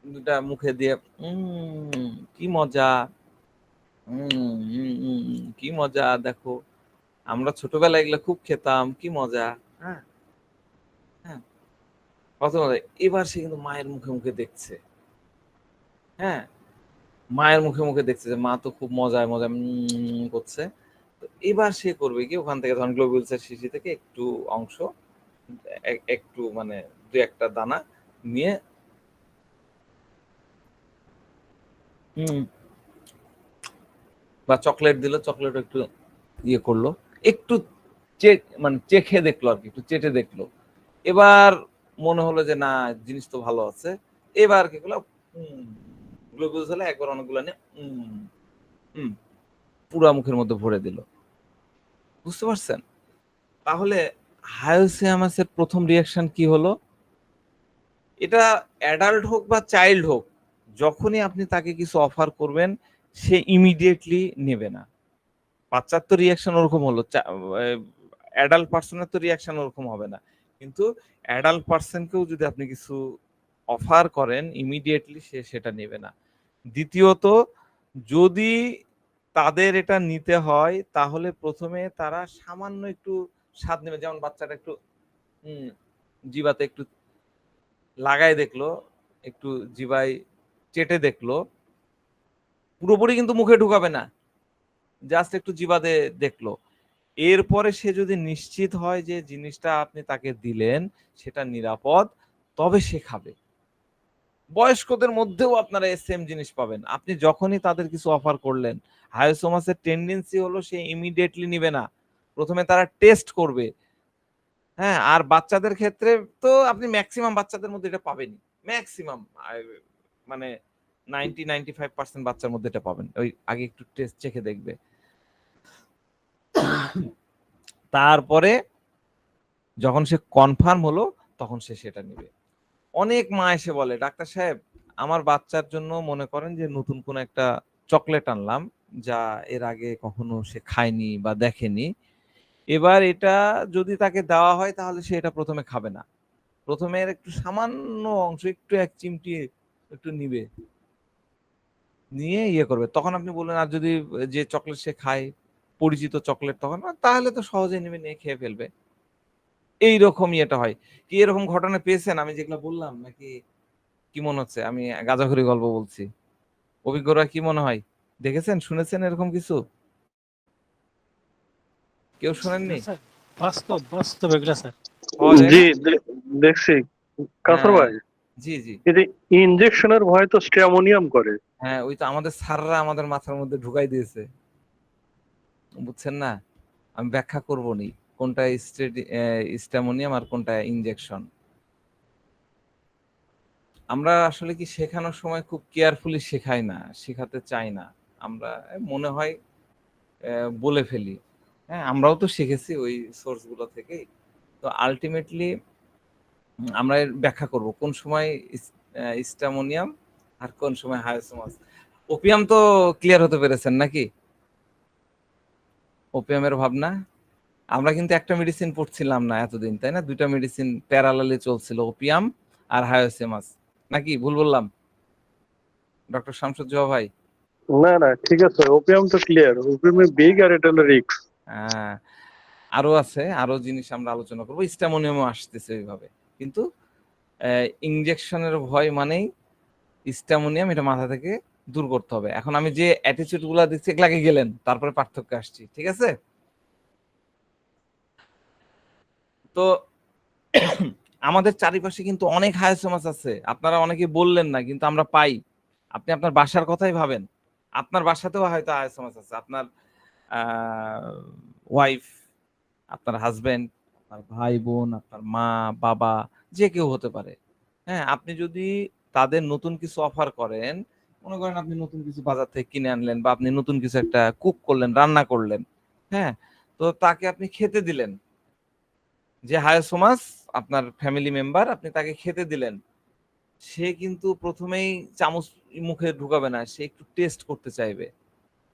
দুটা মুখে দিয়ে কি মজা, কি মজা দেখো, আমরা ছোটবেলায় এগুলো খুব খেতাম, কি মজা, হ্যাঁ হ্যাঁ, কত মজা। এবার সে কিন্তু মায়ের মুখে মুখে দেখছে, হ্যাঁ, মায়ের মুখে মুখে দেখছে যে মা তো খুব মজায় মজায় করছে। তো এবার সে করবে কি, ওখান থেকে ধরেন গ্লোবিউলস এর শিশি থেকে একটু অংশ, একটু মানে দু একটা দানা নিয়ে হম বা চকলেট দিল, চকলেট একটু ইয়ে করলো, একটু মানে চেখে দেখলো আর কি, একটু চেটে দেখলো। এবার মনে হলো যে না, জিনিস তো ভালো আছে। এবার কি করলো, গ্লুকোজ হলে একবার অনেকগুলো নিয়ে পুরা মুখের মধ্যে ভরে দিল। বুঝতে পারছেন? তাহলে হায়োসিয়ামাসের প্রথম রিয়াকশন কি হলো? এটা অ্যাডাল্ট হোক বা চাইল্ড হোক, যখনই আপনি তাকে কিছু অফার করবেন, সে ইমিডিয়েটলি নেবে না। বাচ্চার তো রিয়াকশন ওরকম হলো, অ্যাডাল্ট পার্সনের তো রিয়াকশন ওরকম হবে না, কিন্তু অ্যাডাল্ট পার্সনকেও যদি আপনি কিছু অফার করেন, ইমিডিয়েটলি সে সেটা নেবে না। দ্বিতীয়ত, যদি তাদের এটা নিতে হয়, তাহলে প্রথমে তারা সামান্য একটু স্বাদ নেবে। যেমন বাচ্চাটা একটু জিবাতে একটু লাগায় দেখলো, একটু জিবায় চেটে দেখলো, পুরোপুরি কিন্তু মুখে ঢুকাবে না, জাস্ট একটু জিবাতে দেখলো। এরপরে সে যদি নিশ্চিত হয় যে জিনিসটা আপনি তাকে দিলেন সেটা নিরাপদ, তবে সে খাবে। বয়স্কদের মধ্যেও আপনারা সেম জিনিস পাবেন। আপনি যখনই তাদের কিছু অফার করলেন, হায়োসোমাসের টেন্ডেন্সি হলো সে ইমিডিয়েটলি নিবে না, প্রথমে তারা টেস্ট করবে। হ্যাঁ, আর বাচ্চাদের ক্ষেত্রে তো আপনি ম্যাক্সিমাম বাচ্চাদের মধ্যে এটা পাবেনই, ম্যাক্সিমাম মানে 90-95% বাচ্চার মধ্যে এটা পাবেন। ওই আগে একটু টেস্ট চেখে দেখবে, তারপরে যখন সে কনফার্ম হলো তখন সে সেটা নেবে। অনেক মা এসে বলে, ডাক্তার সাহেব আমার বাচ্চার জন্য মনে করেন যে নতুন কোন একটা চকলেট আনলাম, যা এর আগে কখনো সে খায়নি বা দেখেনি। এবার এটা যদি তাকে দেওয়া হয় তাহলে সে এটা প্রথমে খাবে না, প্রথমে এর একটু সামান্য অংশ, একটু এক চিমটি একটু নিবে, নিয়ে ইয়ে করবে। তখন আপনি বললেন আর যদি যে চকলেট সে খায় পরিচিত চকলেট, তখন তাহলে তো সহজে নেবে, নিয়ে খেয়ে ফেলবে। এইরকম ইয়েটা হয় কি? এরকম ঘটনা পেয়েছেন আমি যেগুলো বললাম, নাকি কি মনে হচ্ছে আমি গাঁজাখুরি গল্প বলছি? অভিজ্ঞরা কি মনে হয়, দেখেছেন শুনেছেন এরকম কিছু? কেউ শোনেননি? বাস্তব বাস্তব এগুলা স্যার। পাওয়া যায় জি না? দেখছি কাসর হ্যাঁ, ভাই, জি জি। এই যে ইনজেকশনের ভয় তো স্ট্যামোনিয়াম করে। হ্যাঁ, ওই তো আমাদের স্যাররা আমাদের মাথার মধ্যে ঢুকাই দিয়েছে, বুঝছেন না? আমি ব্যাখ্যা করবো নি কোনটা স্ট্যামোনিয়াম আর কোনটা ইনজেকশন। আমরা আসলে কি শেখানোর সময় খুব কেয়ারফুলি শেখাই না, শেখাতে চাই না। আমরা মনে হয় বলে ফেলি। হ্যাঁ, আমরাও তো শিখেছি ওই সোর্স গুলো থেকেই। তো আলটিমেটলি আমরা এর ব্যাখ্যা করব কোন সময় স্ট্যামোনিয়াম আর কোন সময় হায়োসোমাস। ওপিয়াম তো ক্লিয়ার হতে পেরেছেন নাকি? ওপিয়ামের ভাবনা, আমরা কিন্তু একটা মেডিসিন পড়ছিলাম না এতদিন, তাই না? দুইটা মেডিসিন প্যারালালি চলছিল, ওপিয়াম আর হায়োসোমাস, নাকি ভুল বললাম ডক্টর শামসুজ্জোহা ভাই? না না, ঠিক আছে, ওপিয়াম তো ক্লিয়ার, ওপিয়ামে বিগ আর এটা হলো রিক্স। হ্যাঁ, আরো আছে, আরো জিনিস আমরা আলোচনা করবো, স্ট্যামোনিয়ামও আসতেছে ওইভাবে। কিন্তু ইনজেকশনের ভয় মানেই স্ট্যামোনিয়াম, এটা মাথা থেকে দূর করতে হবে। এখন আমি যে অ্যাটিটিউড গুলা দিচ্ছি এগুলাকে গেলেন, তারপরে পার্থক্য আসছি, ঠিক আছে? তো আমাদের চারিপাশে কিন্তু অনেক হায়োসোমাস আছে, আপনারা অনেকে বললেন না, কিন্তু আমরা পাই। আপনি আপনার বাসার কথাই ভাবেন, আপনার বাসাতেও হয়তো হায়োসোমাস আছে। আপনার ওয়াইফ, আপনার হাজবেন্ড, আপনার ভাই বোন, আপনার মা বাবা, যে কেউ হতে পারে। হ্যাঁ, আপনি যদি তাদের নতুন কিছু অফার করেন, মনে করেন আপনি নতুন কিছু বাজার থেকে কিনে আনলেন, বা আপনি নতুন কিছু একটা কুক করলেন, রান্না করলেন, হ্যাঁ, তো তাকে আপনি খেতে দিলেন, যে হায়োসোমাস আপনার ফ্যামিলি মেম্বার, আপনি তাকে খেতে দিলেন, সে কিন্তু প্রথমেই চামচ মুখে ঢুকাবে না, সে একটু টেস্ট করতে চাইবে।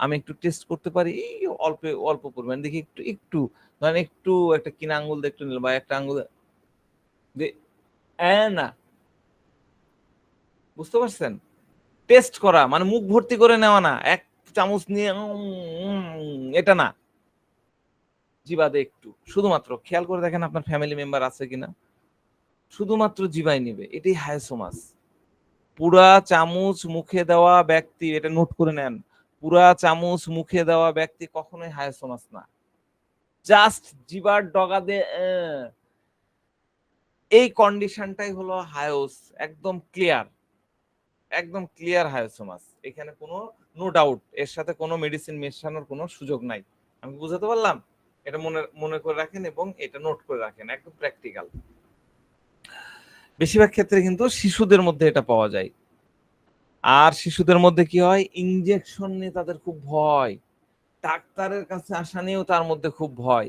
আমি একটু টেস্ট করতে পারি, এই অল্প অল্প পরিমাণ দেখি, একটু একটু ধরেন একটু একটা কিনা আঙ্গুল দিয়ে একটু নিল, বা একটা আঙ্গুল না, বুঝতে পারছেন? টেস্ট করা মানে মুখ ভর্তি করে নেওয়া না, এক চামচ নিয়ে এটা না, জিবাদে একটু, শুধুমাত্র খেয়াল করে দেখেন আপনার ফ্যামিলি মেম্বার আছে কিনা, শুধুমাত্র জিবাই নিবে, এটাই হায়োসোমাস। পুরা চামচ মুখে দেওয়া ব্যক্তি, এটা নোট করে নেন, পুরা চামচ মুখে দেওয়া ব্যক্তি কখনোই হায়োসোমাস না। জাস্ট জিবার ডগা দিয়ে এই কন্ডিশনটাই হলো হায়োস, একদম ক্লিয়ার, একদম ক্লিয়ার হায়োসোমাস। এখানে কোনো নো ডাউট এর সাথে কোনো মেডিসিন মেশানোর কোনো সুযোগ নাই। আমি বুঝাতে পারলাম? এটা মনে মনে করে রাখেন এবং এটা নোট করে রাখেন, একদম প্র্যাকটিক্যাল। বেশিরভাগ ক্ষেত্রে কিন্তু শিশুদের মধ্যে এটা পাওয়া যায়। আর শিশুদের মধ্যে কি হয়, ইনজেকশন নিয়ে তাদের খুব ভয়, ডাক্তারের কাছে আসা নিয়েও তার মধ্যে খুব ভয়।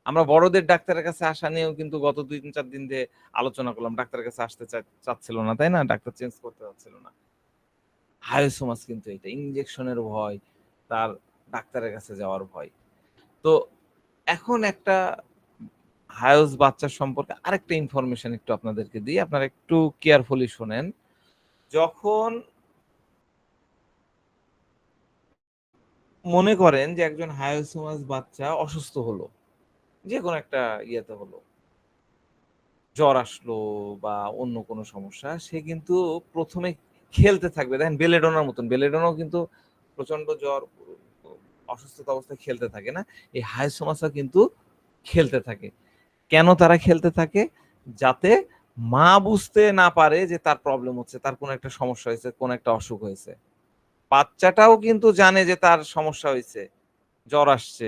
আমরা বড়দের ডাক্তারের কাছে আসা নিয়েও কিন্তু গত 2-4 দিন ধরে আলোচনা করলাম, ডাক্তারের কাছে আসতে চাচ্ছিল না, তাই না? ডাক্তার চেঞ্জ করতে চাচ্ছিল না। হায়োসোমাস কিন্তু এটা ইনজেকশনের ভয়, তার ডাক্তারের কাছে যাওয়ার ভয়। তো এখন একটা হায়োস বাচ্চার সম্পর্কে আরেকটা ইনফরমেশন একটু আপনাদেরকে দিই, আপনারা একটু কেয়ারফুলি শোনেন। যখন মনে করেন যে একজন হায়োসোমাস বাচ্চা অসুস্থ হলো, যে কোনো একটা ইয়েতে হলো, জ্বর আসলো বা অন্য কোনো সমস্যা, সে কিন্তু প্রথমে খেলতে থাকবে। দেখেন বেলেডোনার মতন, বেলেডোনাও কিন্তু প্রচন্ড জ্বর অসুস্থতা অবস্থায় খেলতে থাকে না, এই হায়োসোমাসও কিন্তু খেলতে থাকে। কেন তারা খেলতে থাকে? যাতে মা বুঝতে না পারে যে তার প্রবলেম হচ্ছে, তার কোনো একটা সমস্যা হয়েছে, কোনো একটা অসুখ হয়েছে। বাচ্চাটাও কিন্তু জানে যে তার সমস্যা হয়েছে, জ্বর আসছে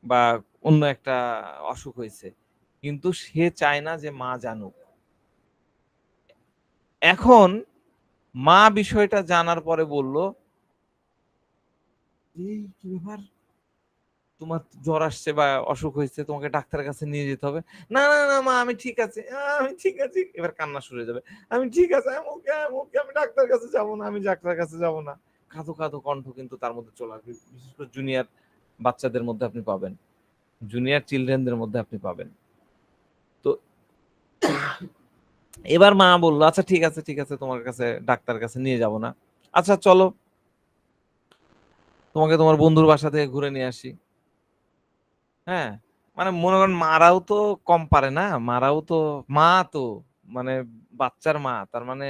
বা অন্য একটা অসুখ হয়েছে, কিন্তু সে চায় না যে মা জানুক। এখন মা বিষয়টা জানার পরে বলল, এই কি ব্যাপার, তোমার জ্বর আসছে বা অসুখ হয়েছে, তোমাকে ডাক্তারের কাছে নিয়ে যেতে হবে। না না না মা, আমি ঠিক আছি, আমি ঠিক আছি। এবার কান্না শুরু হয়ে যাবে, আমি ঠিক আছে, আমি ওকে, আমি ডাক্তারের কাছে যাবো না, আমি ডাক্তারের কাছে যাবো না। কাঁদো কাঁদো কণ্ঠ কিন্তু তার মধ্যে চলে আসবে। বিশেষ করে জুনিয়র বাচ্চাদের মধ্যে আপনি পাবেন, জুনিয়র চিলড্রেনদের মধ্যে আপনি পাবেন। তো এবার মা বললো, আচ্ছা ঠিক আছে ঠিক আছে, তোমার কাছে ডাক্তারের কাছে নিয়ে যাব না। আচ্ছা চলো, তোমাকে তোমার বন্ধুর বাসা থেকে ঘুরে নিয়ে আসি। হ্যাঁ, মানে মনে করেন মারাও তো কম পারে না, মারাও তো মা, তো মানে বাচ্চার মা, তার মানে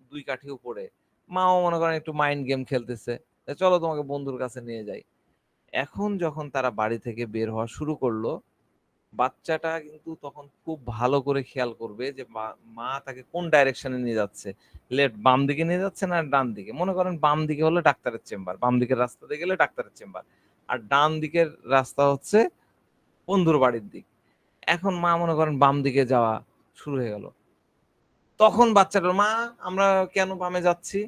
2 কাঠি উপরে। মাও মনে করেন একটু মাইন্ড গেম খেলতেছে, চলো তোমাকে বন্ধুর কাছে নিয়ে যাই। এখন যখন তারা বাড়ি থেকে বের হওয়া শুরু করলো, বাচ্চাটা কিন্তু তখন খুব ভালো করে খেয়াল করবে যে মা তাকে কোন ডাইরেকশনে নিয়ে যাচ্ছে, লেফট বাম দিকে নিয়ে যাচ্ছে না ডান দিকে। মনে করেন বাম দিকে হলে ডাক্তারের চেম্বার, বাম দিকের রাস্তা দিয়ে গেলে ডাক্তারের চেম্বার, আর ডান দিকের রাস্তা হচ্ছে বন্ধুর বাড়ির দিক। এখন মা মনে করেন বাম দিকে যাওয়া শুরু হয়ে গেল, তখন বাচ্চাটার মা, আমরা কেন বামে যাচ্ছি,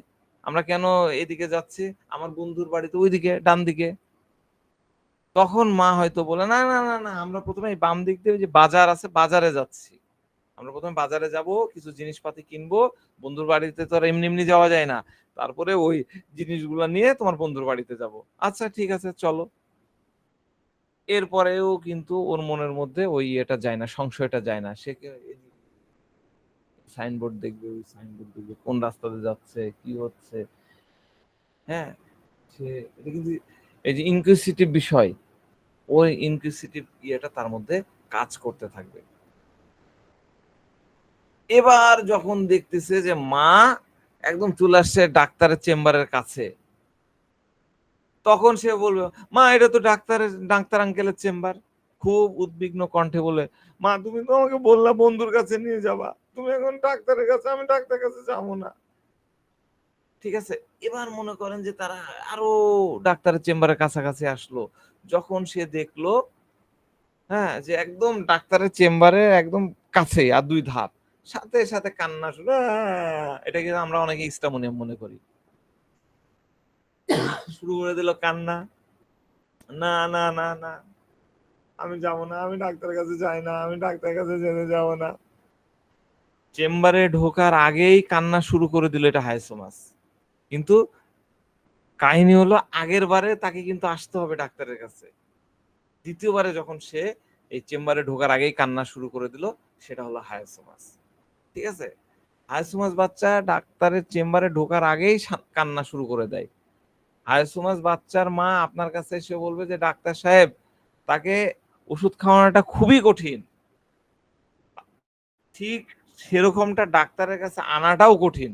আমরা কেন এদিকে যাচ্ছি, আমার বন্ধুর বাড়ি তো ওইদিকে ডান দিকে। তখন মা হয়তো বলে, না না না না, আমরা প্রথমে বাম দিক দিয়ে ওই যে বাজার আছে, বাজারে যাচ্ছি, আমরা প্রথমে বাজারে যাব, কিছু জিনিসপাতি কিনবো, বন্ধুর বাড়িতে তো আর এমনি এমনি যাওয়া যায় না, তারপরে ওই জিনিসগুলো নিয়ে তোমার বন্ধুর বাড়িতে যাব। আচ্ছা ঠিক আছে চলো। এরপরেও কিন্তু ওর মনের মধ্যে ওই এটা যায় না, সংশয়টা যায় না। সে সাইনবোর্ড দেখবে, ওই সাইনবোর্ড দেখবে, কোন রাস্তাতে যাচ্ছে, কি হচ্ছে। হ্যাঁ, সে এটা কিন্তু এই যে ইনকুইজিটিভ বিষয়, ওই ইনকুইজিটিভ ইয়েটা তার মধ্যে কাজ করতে থাকবে। এবার যখন দেখতেছে যে মা একদম চলে আসছে ডাক্তারের চেম্বারের কাছে, তখন সে বলবে, মা এটা তো ডাক্তার আঙ্কেলের চেম্বার। খুব উদ্বিগ্ন কণ্ঠে বলে, মা তুমি তো আমাকে বললা বন্ধুর কাছে নিয়ে যাবা, তুমি এখন ডাক্তারের কাছে, আমি ডাক্তারের কাছে যাবো না। ঠিক আছে, এবার মনে করেন যে তারা আরো ডাক্তারের চেম্বারের কাছাকাছি আসলো, যখন সে দেখলো, হ্যাঁ, যে একদম ডাক্তারের চেম্বারে একদম কাছে আর 2 ধাপ, সাথে সাথে কান্না শুরু। এটা কিন্তু আমরা অনেকে ইস্টামোনিয়াম মনে করি। শুরু করে দিল কান্না, না না না না, আমি যাব না, আমি ডাক্তারের কাছে যাই না, আমি ডাক্তারের কাছে যেতে যাব না। চেম্বারে ঢোকার আগেই কান্না শুরু করে দিল, এটা হাইসোমাস। কিন্তু কাহিনী হলো, আগের বারে তাকে কিন্তু আসতে হবে ডাক্তারের কাছে, দ্বিতীয়বারে যখন সে এই চেম্বারে ঢোকার আগেই কান্না শুরু করে দিল, সেটা হলো হায়াসোমাস। ঠিক আছে, হায়াসোমাস বাচ্চা ডাক্তারের চেম্বারে ঢোকার আগেই কান্না শুরু করে দেয়। হায়াসোমাস বাচ্চার মা আপনার কাছে এসে বলবে যে ডাক্তার সাহেব, তাকে ওষুধ খাওয়ানোটা খুবই কঠিন, ঠিক সেরকমটা ডাক্তারের কাছে আনাটাও কঠিন।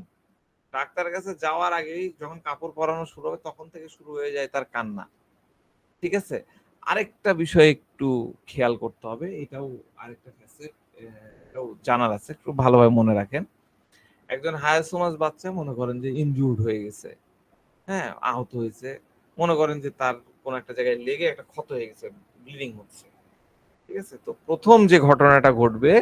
ডাক্তারের কাছে যাওয়ার আগেই যখন কাপড় পরানো শুরু হবে, তখন থেকে শুরু হয়ে যায় তার কান্না। ঠিক আছে, আরেকটা বিষয় একটু খেয়াল করতে হবে, এটাও আরেকটা ফ্যাসেট, এটাও জানার আছে, একটু ভালোভাবে মনে রাখেন। একজন হায়াসোমাস বাচ্চা মনে করেন যে ইনজুর্ড হয়ে গেছে, হ্যাঁ, আহত হয়েছে, মনে করেন যে তার কোনো একটা জায়গায় লেগে একটা ক্ষত হয়ে গেছে, ব্লিডিং হচ্ছে। ঠিক আছে, তো প্রথম যে ঘটনাটা ঘটবে,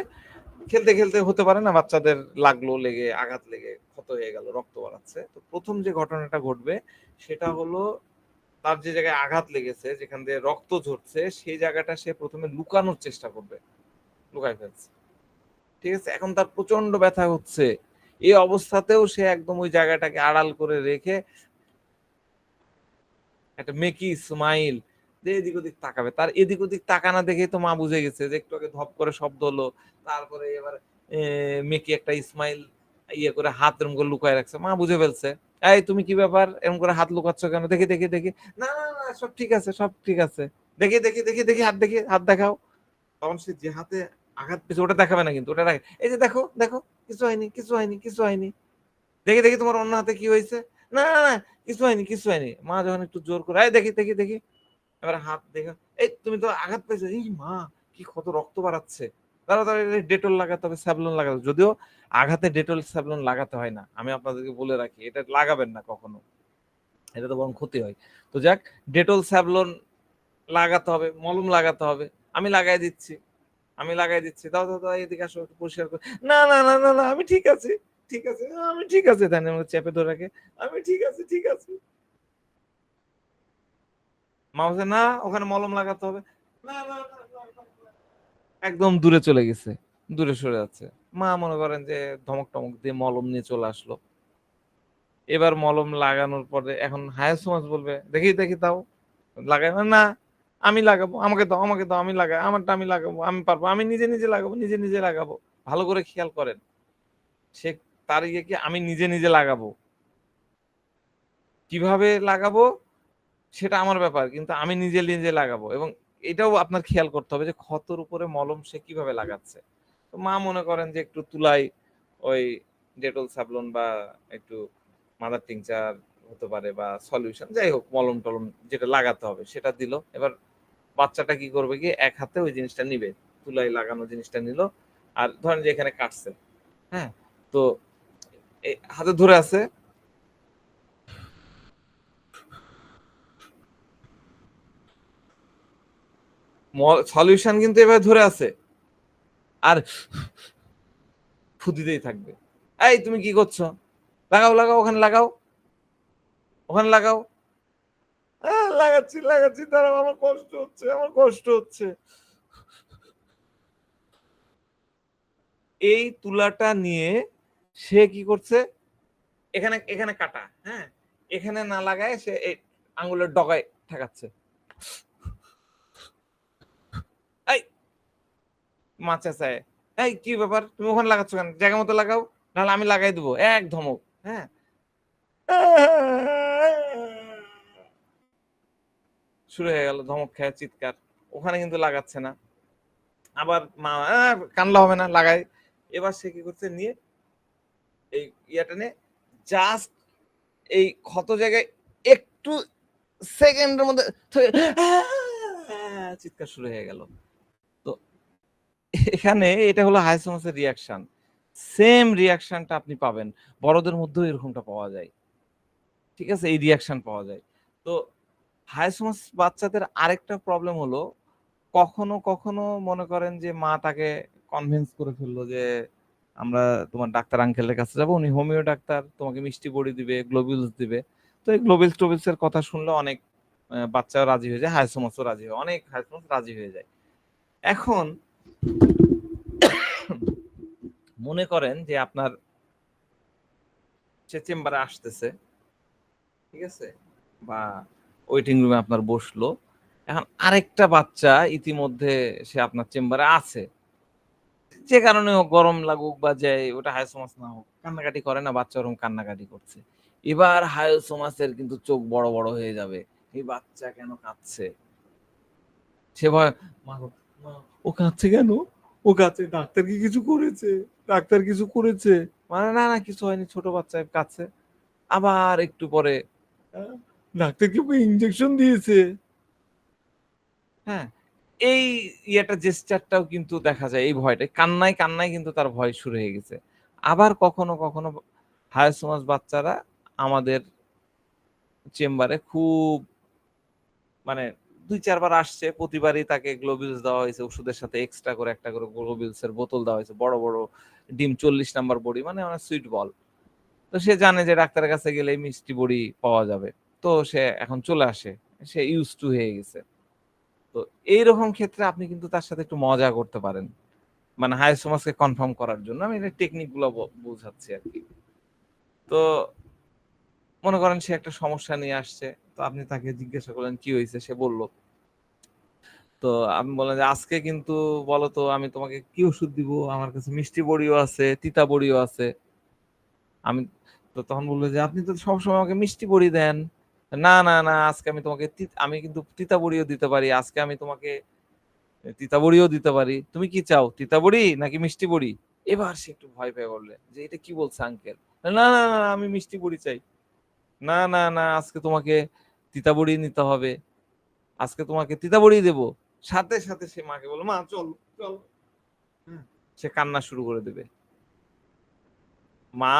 খেলতে খেলতে হতে পারে না বাচ্চাদের লাগলো, লেগে আঘাত লেগে ক্ষত হয়ে গেল, রক্ত বাড়াচ্ছে, তো প্রথম যে ঘটনাটা ঘটবে সেটা হলো তার যে জায়গায় আঘাত লেগেছে, যেখান দিয়ে রক্ত ঝরছে, সেই জায়গাটা সে প্রথমে লুকানোর চেষ্টা করবে, লুকায় ফেলছে। ঠিক আছে, এখন তার প্রচন্ড ব্যথা হচ্ছে, এই অবস্থাতেও সে একদম ওই জায়গাটাকে আড়াল করে রেখে একটা মেকি স্মাইল যে এদিক ওদিক তাকাবে, তার এদিক ওদিক তাকানা দেখেই তো মা বুঝে গেছে যে একটু আগে ধপ করে শব্দ হলো, তারপরে এবার মেকি একটা স্মাইল ইয়ে করে হাত এরকম করে লুকায় রাখছে, মা বুঝে ফেলছে। এই তুমি কি ব্যাপার, এরকম করে হাত লুকাচ্ছ কেন, দেখি দেখি দেখি, না না না সব ঠিক আছে, সব ঠিক আছে, দেখি দেখি দেখি দেখি, হাত দেখি, হাত দেখাও। তখন সে যে হাতে আঘাত পেয়েছে ওটা দেখাবে না, কিন্তু ওটা এই যে দেখো দেখো, কিছু হয়নি কিছু হয়নি কিছু হয়নি, দেখি দেখি তোমার অন্য হাতে কি হয়েছে, না না না কিছু হয়নি কিছু হয়নি। মা যখন একটু জোর করে এই দেখি দেখি দেখি, এবার হাত দেখে, এই তুমি তো আঘাত পেয়েছো, এই মা কি ক্ষত, রক্ত বাড়াচ্ছে, তারা তারা ডেটল লাগাতে হবে, স্যাভলন লাগাতে হবে। যদিও আঘাতে ডেটল স্যাভলন লাগাতে হয় না, আমি আপনাদেরকে বলে রাখি, এটা লাগাবেন না কখনো, এটা তো বরং ক্ষতি হয়। তো যাক, ডেটল স্যাভলন লাগাতে হবে, মলম লাগাতে হবে, আমি লাগাই দিচ্ছি, আমি লাগাই দিচ্ছি, দাও দাও দাও, এদিকে আসো একটু পরিষ্কার করে, না না না না না আমি ঠিক আছে ঠিক আছে, আমি ঠিক আছে, তাই না চেপে ধরে রাখে, আমি ঠিক আছে ঠিক আছে। মা বলছে না ওখানে মলম লাগাতে হবে, না না না না, না, না। একদম দূরে চলে গেছে, দূরে সরে যাচ্ছে। মা মনে করেন যে ধমক টমক দিয়ে মলম নিয়ে চলে আসলো। এবার মলম লাগানোর পরে এখন হায়ার সমাজ বলবে দেখি দেখি তাও লাগাই, না আমি লাগাবো, আমাকে দাও আমাকে দাও, আমি লাগাই, আমারটা আমি লাগাবো, আমি পারবো, আমি নিজে নিজে লাগাবো, নিজে নিজে লাগাবো। ভালো করে খেয়াল করেন, সে তার ইয়ে কি আমি নিজে নিজে লাগাবো, কিভাবে লাগাবো সেটা আমার ব্যাপার, কিন্তু আমি নিজে নিজে লাগাবো। এবং এটাও আপনার খেয়াল করতে হবে যে ক্ষতর উপরে মলম সে কিভাবে লাগাচ্ছে। তো মা মনে করেন যে একটু তুলাই ওই ডেটল সাবলন বা একটু মাদার টিংচার হতে পারে বা সলিউশন, যাই হোক মলম টলম যেটা লাগাতে হবে সেটা দিল। এবার বাচ্চাটা কি করবে, কি এক হাতে ওই জিনিসটা নিবে, তুলাই লাগানো জিনিসটা নিল, আর ধরেন যে এখানে কাটছে, হ্যাঁ, তো হাতে ধরে আছে, সলিউশন কিন্তু এভাবে ধরে আছে, আর ফু দিতেই থাকবে। এই তুমি কি করছো, লাগাও লাগাও ওখানে লাগাও, ওখানে লাগাও, লাগাচ্ছি লাগাচ্ছি, দাঁড়াও আমার কষ্ট হচ্ছে, আমার কষ্ট হচ্ছে। এই তুলাটা নিয়ে সে কি করছে, এখানে এখানে কাটা, হ্যাঁ, এখানে না লাগায় সে এই আঙ্গুলের ডগায় ঠেকাচ্ছে। এই মা চেঁচায়, এই কি ব্যাপার তুমি ওখানে লাগাচ্ছ কেন, জায়গা মতো লাগাও, নাহলে আমি লাগাই দেবো, এক ধমক, হ্যাঁ। শুরু হয়ে গেল ধমক খেয়ে চিৎকার, ওখানে কিন্তু লাগাচ্ছে না। আবার মা কানলা হবে না, লাগাই। এবার সে কি করছে, নিয়ে এই ইয়াটা নিয়ে জাস্ট এই ক্ষত জায়গায় একটু সেকেন্ডের মধ্যে চিৎকার শুরু হয়ে গেল। তো এখানে এটা হলো হাইসোমাসের রিয়াকশন, সেম রিয়াকশনটা আপনি পাবেন বড়দের মধ্যেও, এরকমটা পাওয়া যায়। ঠিক আছে, এই রিয়াকশন পাওয়া যায়। তো হাইসোমাস বাচ্চাদের আরেকটা প্রবলেম হলো, কখনো কখনো মনে করেন যে মা তাকে কনভিন্স করে ফেললো যে আমরা তোমার ডাক্তার আঙ্কেলের কাছে যাবো, উনি হোমিও ডাক্তার, তোমাকে মিষ্টি বড়ি দিবে, গ্লোবিউলস দিবে। তো এই গ্লোবিলস টোবিলস এর কথা শুনলে অনেক বাচ্চাও রাজি হয়ে যায়, হাইসোমাসও রাজি হয়, অনেক হাইসোমাস রাজি হয়ে যায়। এখন মনে করেন যে আপনার সে চেম্বারে আসতেছে, ঠিক আছে, বা ওয়েটিং রুমে আপনার বসলো, এখন আরেকটা বাচ্চা ইতিমধ্যে সে আপনার চেম্বারে আছে, যে কারণে হোক, গরম লাগুক বা যে ওটা হায়োসোমাস না হোক, কান্নাকাটি করে না বাচ্চা, ওরকম কান্নাকাটি করছে। এবার হায়োসোমাসের কিন্তু চোখ বড় বড় হয়ে যাবে, এই বাচ্চা কেন কাঁদছে, সে ভয়, মা গো, মা, ও কাঁদছে কেন, ও কাঁদছে, ডাক্তার কি কিছু করেছে, ডাক্তার কিছু করেছে, মানে না না কিছু হয়নি, ছোট বাচ্চা কাঁদছে। আবার একটু পরে আহ, ডাক্তার কি ইঞ্জেকশন দিয়েছে, হ্যাঁ, এই ইয়েটা জেস্টারটাও কিন্তু দেখা যায়, এই ভয়টা কান্নায় কান্নায় কিন্তু তার ভয় শুরু হয়ে গেছে। আবার কখনো কখনো হায়ার সমাজ বাচ্চারা আমাদের চেম্বারে খুব মানে 2-4 বার আসছে, প্রতিবারই তাকে গ্লোবিউলস দেওয়া হয়েছে, ওষুধের সাথে এক্সট্রা করে একটা করে গ্লোবিউলসের বোতল দেওয়া হয়েছে, বড় বড় ডিম, 40 নাম্বার বড়ি, মানে অনেক সুইট বল। তো সে জানে যে ডাক্তারের কাছে গেলেই মিষ্টি বড়ি পাওয়া যাবে, তো সে এখন চলে আসে, সে ইউজ টু হয়ে গেছে। তো এইরকম ক্ষেত্রে আপনি কিন্তু তার সাথে একটু মজা করতে পারেন, মানে হায়াসোমাসকে কনফার্ম করার জন্য আমি এই টেকনিক গুলো বোঝাচ্ছি আর কি। তো মনে করেন সে একটা সমস্যা নিয়ে আসছে, তো আপনি তাকে জিজ্ঞাসা করলেন কি হয়েছে, সে বলল। তো আমি বললাম যে আজকে কিন্তু বলো তো আমি তোমাকে কি ওষুধ দিব, আমার কাছে মিষ্টি বড়িও আছে, তিতা বড়িও আছে। আমি তো তখন বললো যে আপনি তো সবসময় আমাকে মিষ্টি বড়ি দেন। না না না, আজকে আমি তোমাকে আমি কিন্তু তিতা বড়িও দিতে পারি, আজকে আমি তোমাকে তিতা বড়িও দিতে পারি, তুমি কি চাও, তিতা বড়ি নাকি মিষ্টি বড়ি? এবার সে একটু ভয় পেয়ে বললে যে এটা কি বলছে আঙ্কেল, না না না, আমি মিষ্টি বড়ি চাই। না না না, আজকে তোমাকে তিতা বড়ি নিতে হবে, আজকে তোমাকে তিতা বড়ি দেবো। সাথে সাথে সে মাকে বললো, মা চল চল। সে কান্না শুরু করে দেবে। মা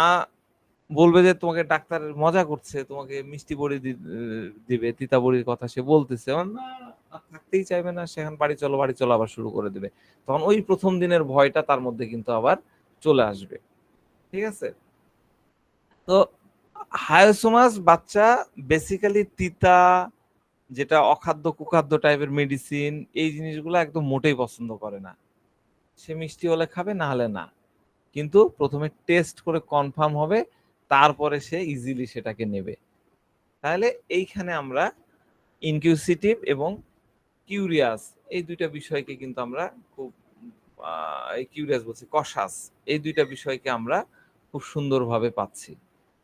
বলবে যে তোমাকে ডাক্তার মজা করছে, তোমাকে মিষ্টি বড়ি দিবে, তিতা বড়ির কথা সে বলতেছে, না আর থাকতেই চাইবে না, সেখানে বাড়ি চলো বাড়ি চলো আবার শুরু করে দেবে। তখন ওই প্রথম দিনের ভয়টা তার মধ্যে কিন্তু আবার চলে আসবে। ঠিক আছে? তো হায়োসোমাস বাচ্চা বেসিক্যালি তিতা, যেটা অখাদ্য কুখাদ্য টাইপের মেডিসিন, এই জিনিসগুলো একদম মোটেই পছন্দ করে না। সে মিষ্টি হলে খাবে, না হলে না, কিন্তু প্রথমে টেস্ট করে কনফার্ম হবে, তারপরে সে ইজিলি সেটাকে নেবে। তাহলে এইখানে আমরা ইনকিউসিটিভ এবং কিউরিয়াস, এই দুইটা বিষয়কে কিন্তু আমরা খুব এই কিউরিয়াস বলছি, কশাস, এই দুইটা বিষয়কে আমরা খুব সুন্দরভাবে পাচ্ছি।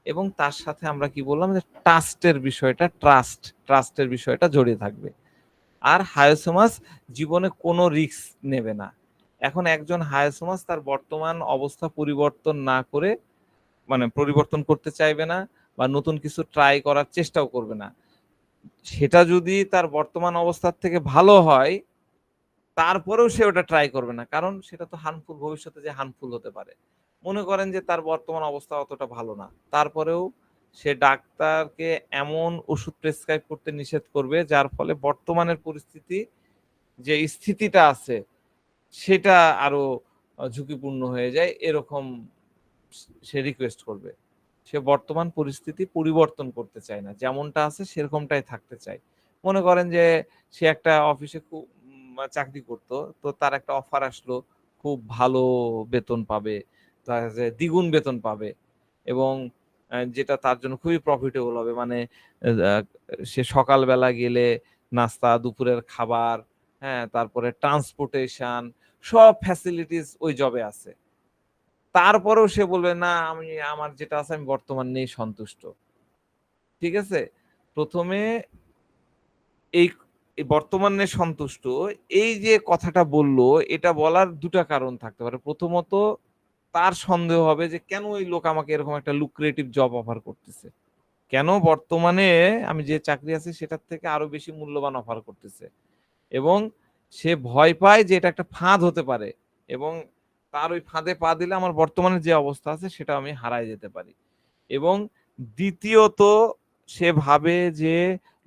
এবং তার সাথে আমরা কি বললাম যে ট্রাস্টের বিষয়টা জড়িয়ে থাকবে। আর হায়োসোমাস জীবনে কোনো রিস্ক নেবে না। এখন একজন হায়োসোমাস তার বর্তমান অবস্থা পরিবর্তন না করে, মানে পরিবর্তন করতে চাইবে না, বা নতুন কিছু ট্রাই করার চেষ্টাও করবে না। সেটা যদি তার বর্তমান অবস্থার থেকে ভালো হয়, তারপরেও সে ওটা ট্রাই করবে না, কারণ সেটা তো হার্মফুল, ভবিষ্যতে যে হার্মফুল হতে পারে। মনে করেন যে তার বর্তমান অবস্থা অতটা ভালো না, তারপরেও সে ডাক্তারকে এমন ওষুধ প্রেসক্রাইব করতে নিষেধ করবে যার ফলে বর্তমানের পরিস্থিতি, যে স্থিতিটা আছে সেটা আরো ঝুঁকিপূর্ণ হয়ে যায়, এরকম সে রিকোয়েস্ট করবে। সে বর্তমান পরিস্থিতি পরিবর্তন করতে চায় না, যেমনটা আছে সেরকমটাই থাকতে চায়। মনে করেন যে সে একটা অফিসে খুব চাকরি করতো, তো তার একটা অফার আসলো, খুব ভালো বেতন পাবে, তার দ্বিগুণ বেতন পাবে, এবং যেটা তার জন্য খুবই প্রফিটেবল হবে, মানে সে সকালবেলা গেলে নাস্তা, দুপুরের খাবার, হ্যাঁ, তারপরে ট্রান্সপোর্টেশন, সব ফ্যাসিলিটিস ওই জবে আছে। তারপরেও সে বলবে না, আমি আমার যেটা আছে আমি বর্তমান নেই সন্তুষ্ট। ঠিক আছে? প্রথমে এই বর্তমানে সন্তুষ্ট, এই যে কথাটা বললো, এটা বলার দুটা কারণ থাকতে পারে। প্রথমত তার সন্দেহ হবে যে কেন ওই লোক আমাকে এরকম একটা লুক্রেটিভ জব অফার করতেছে, কেন বর্তমানে আমি যে চাকরি আছে সেটার থেকে আরো বেশি মূল্যবান অফার করতেছে, এবং সে ভয় পায় যে এটা একটা ফাঁদ হতে পারে, এবং তার ওই ফাঁদে পা দিলে আমার বর্তমানে যে অবস্থা আছে সেটা আমি হারাই যেতে পারি। এবং দ্বিতীয়ত সে ভাবে যে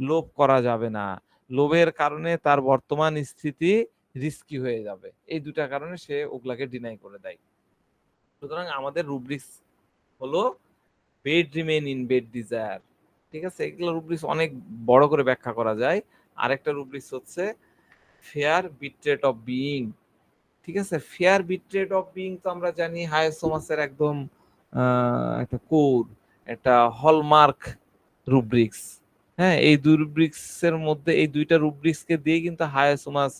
লোভ করা যাবে না, লোভের কারণে তার বর্তমান স্থিতি রিস্কি হয়ে যাবে, এই দুটা কারণে সে ওগুলাকে ডিনাই করে দেয়। সুতরাং আমাদের রুব্রিক্স হলো bed remain in bed desire. ঠিক আছে? এগুলো রুব্রিক্স অনেক বড় করে ব্যাখ্যা করা যায়। আরেকটা রুব্রিক্স হচ্ছে ফেয়ার বিট্রেট অফ বিইং। ঠিক আছে? ফেয়ার বিট্রেট অফ বিইং তো আমরা জানি হায়াসোমাসের একদম একটা কোর, একটা হলমার্ক রুব্রিক্স। হ্যাঁ, এই দুই রুব্রিক্সের মধ্যে, এই দুইটা রুব্রিক্সকে দিয়ে কিন্তু হায়াসোমাস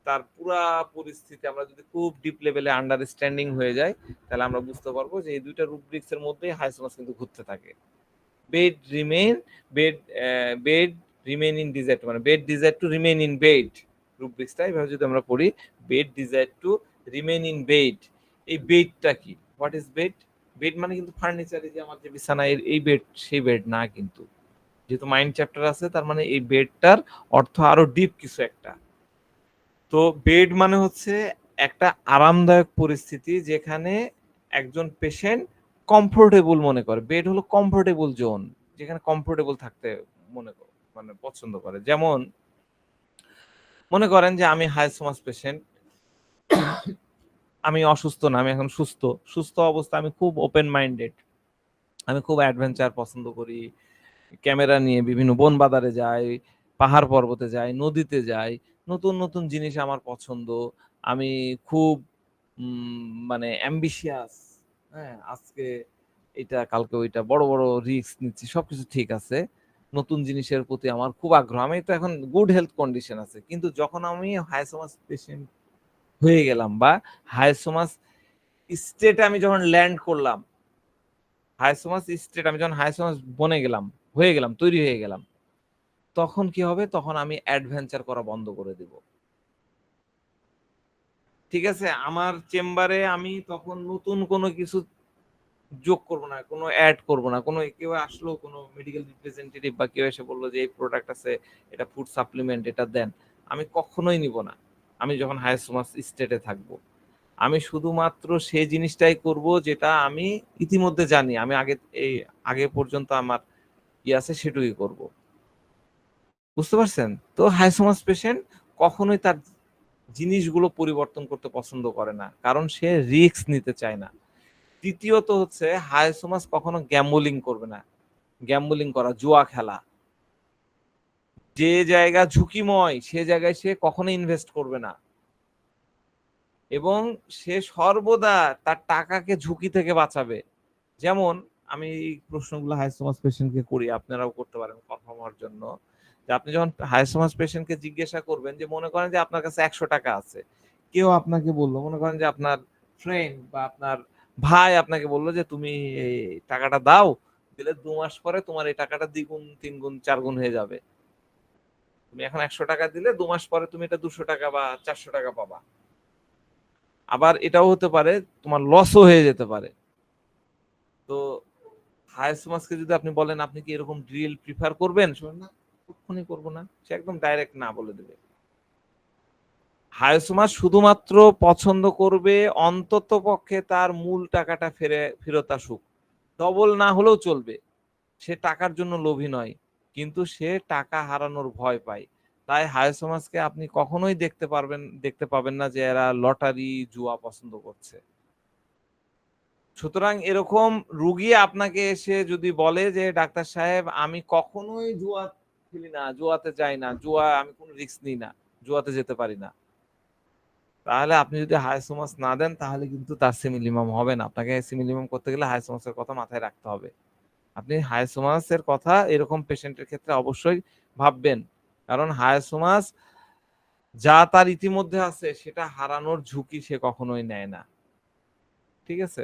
তার পুরা পরিস্থিতি, আমরা যদি খুব ডিপ লেভেলে আন্ডারস্ট্যান্ডিং হয়ে যায়, তাহলে আমরা বুঝতে পারবো যে এই দুইটা রুব্রিক্সের মধ্যেই হায়াসোমাস কিন্তু ঘুরতে থাকে। Bed remain bed bed remain in desire, মানে bed desire to remain in bed, রুব্রিক্সটা এইভাবে যদি আমরা পড়ি, bed desire to remain in bed. এই বেডটা কি, হোয়াট ইজ বেড? বেড মানে কিন্তু ফার্নিচার, যে আমার যে বিছানা, এই বেড সেই বেড না, কিন্তু যেহেতু মাইন্ড চ্যাপ্টার আছে তার মানে এই বেডটার অর্থ আরো ডিপ কিছু একটা। তো বেড মানে হচ্ছে একটা আরামদায়ক পরিস্থিতি যেখানে একজন পেশেন্ট কমফোর্টেবল মনে করে। বেড হলো কমফোর্টেবল জোন, যেখানে কমফোর্টেবল থাকতে মানে পছন্দ করে। যেমন মনে করেন যে আমি হায়াসোমাস পেশেন্ট, আমি অসুস্থ না, আমি এখন সুস্থ। সুস্থ অবস্থা আমি খুব ওপেন মাইন্ডেড, আমি খুব অ্যাডভেঞ্চার পছন্দ করি, ক্যামেরা নিয়ে বিভিন্ন বন বাদারে যাই, পাহাড় পর্বতে যাই, নদীতে যাই, নতুন নতুন জিনিস আমার পছন্দ। আমি খুব মানে অ্যাম্বিশিয়াস, হ্যাঁ, আজকে এটা কালকে ওইটা, বড় বড় রিস্ক নিচ্ছি, সবকিছু ঠিক আছে। নতুন জিনিসের প্রতি আমার খুব আগ্রহ, আমি তো এখন গুড হেলথ কন্ডিশন আছে। কিন্তু যখন আমি হায়াসোমাস পেশেন্ট হয়ে গেলাম বা হায়াসোমাস স্টেটে আমি যখন ল্যান্ড করলাম, হায়াসোমাস স্টেট আমি যখন হায়াসোমাস বনে গেলাম, হয়ে গেলাম, তৈরি হয়ে গেলাম, তখন কি হবে? তখন আমি অ্যাডভেঞ্চার করা বন্ধ করে দিব। ঠিক আছে, আমার চেম্বারে আমি তখন নতুন কোনো কিছু যোগ করব না, কোনো অ্যাড করব না। কোনো কেউ আসলো, কোনো মেডিকেল রিপ্রেজেন্টেটিভ বা কেউ এসে বললো যে এই প্রোডাক্ট আছে, এটা ফুড সাপ্লিমেন্ট, এটা দেন, আমি কখনোই নিব না। আমি যখন হায়াসোমাস স্টেটে থাকবো, আমি শুধুমাত্র সেই জিনিসটাই করব যেটা আমি ইতিমধ্যে জানি, আমি আগে পর্যন্ত আমার আছে, সেটুকুই করব। বুঝতে পারছেন? তো হায়াসোমাস পেশেন্ট কখনোই তার জিনিসগুলো পরিবর্তন করতে পছন্দ করে না, কারণ সে রিস্ক নিতে চায় না। তৃতীয়ত হচ্ছে, হায়াসোমাস কখনো গ্যাম্বলিং করবে না। গ্যাম্বলিং করা, জুয়া খেলা, যে জায়গা ঝুঁকিময় সে জায়গায় সে কখনো ইনভেস্ট করবে না, এবং সে সর্বদা তার টাকাকে ঝুঁকি থেকে বাঁচাবে। যেমন আমি এই প্রশ্নগুলো হায়াসোমাস পেশেন্টকে করি, আপনারাও করতে পারেন কনফার্ম হওয়ার জন্য। যে আপনি যখন হায়াসোমাস পেশেন্টকে জিজ্ঞাসা করবেন, যে মনে করেন যে আপনার কাছে 100 টাকা আছে, কেউ আপনাকে বললো, মনে করেন যে আপনার ফ্রেন্ড বা আপনার ভাই আপনাকে বললো যে তুমি এই টাকাটা দাও, দিলে 2 মাস পরে তোমার এই টাকাটা 2 গুণ 3 গুণ 4 গুণ হয়ে যাবে। তুমি এখন 100 টাকা দিলে 2 মাস পরে তুমি এটা 200 টাকা বা 400 টাকা পাবা। আবার এটাও হতে পারে তোমার লসও হয়ে যেতে পারে। তো হায়াসোমাসকে যদি আপনি বলেন আপনি কি এরকম ড্রিল প্রিফার করবেন, শুনুন না, কখনোই করবো না, সে একদম ডাইরেক্ট না বলে দেবে। হায়াসোমাস শুধুমাত্র পছন্দ করবে অন্তত পক্ষে তার মূল টাকাটা ফেরত আসুক, ডবল না হলেও চলবে। সে টাকার জন্য লোভী নয়, কিন্তু সে টাকা হারানোর ভয় পায়। তাই হায়াসোমাসকে আপনি কখনোই দেখতে পাবেন না যে এরা লটারি জুয়া পছন্দ করছে। সুতরাং এরকম রুগী আপনাকে এসে যদি বলে যে ডাক্তার সাহেব আমি কখনোই জুয়া খেলি না, জুয়াতে যাই না, জুয়া আমি কোনো রিস্ক নিই না, জুয়াতে যেতে পারি না, তাহলে আপনি যদি হায়াসোমাস না দেন, তাহলে কিন্তু তার সিমিলিমাম হবে না। আপনাকে সিমিলিমাম করতে গেলে হায়াসোমাসের কথা মাথায় রাখতে হবে। আপনি হায়াসোমাসের কথা এরকম পেশেন্টের ক্ষেত্রে অবশ্যই ভাববেন, কারণ হায়াসোমাস যা তার ইতিমধ্যে আছে সেটা হারানোর ঝুঁকি সে কখনোই নেয় না। ঠিক আছে,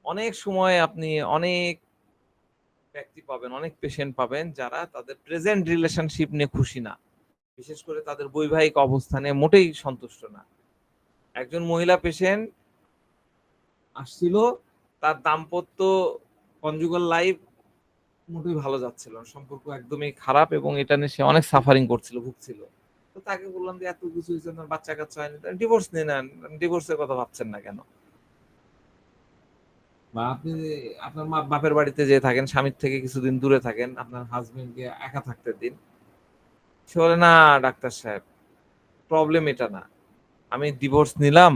অনেক সময় আপনি অনেক ব্যক্তি পাবেন, অনেক পেশেন্ট পাবেন যারা তাদের প্রেজেন্ট রিলেশনশিপ নিয়ে খুশি না, বিশেষ করে তাদের বৈবাহিক অবস্থানে মোটেই সন্তুষ্ট না। একজন মহিলা পেশেন্ট আসছিল, তার দাম্পত্য কনজুগাল লাইফ মোটেই ভালো যাচ্ছিল না, সম্পর্ক একদমই খারাপ, এবং এটা নিয়ে সে অনেক সাফারিং করছিল, ভুগছিল। তো তাকে বললাম যে এত কিছু হয়েছে, আপনার বাচ্চা কাচ্চা হয়নি, ডিভোর্স নিয়ে নেন, ডিভোর্সের কথা ভাবছেন না কেন? বা আপনি আপনার বাপের বাড়িতে যে থাকেন, স্বামীর থেকে কিছুদিন দূরে থাকেন, আপনার হাজবেন্ডকে একা থাকতে দিন। সে বলে না ডাক্তার সাহেব, প্রবলেম এটা না, আমি ডিভোর্স নিলাম,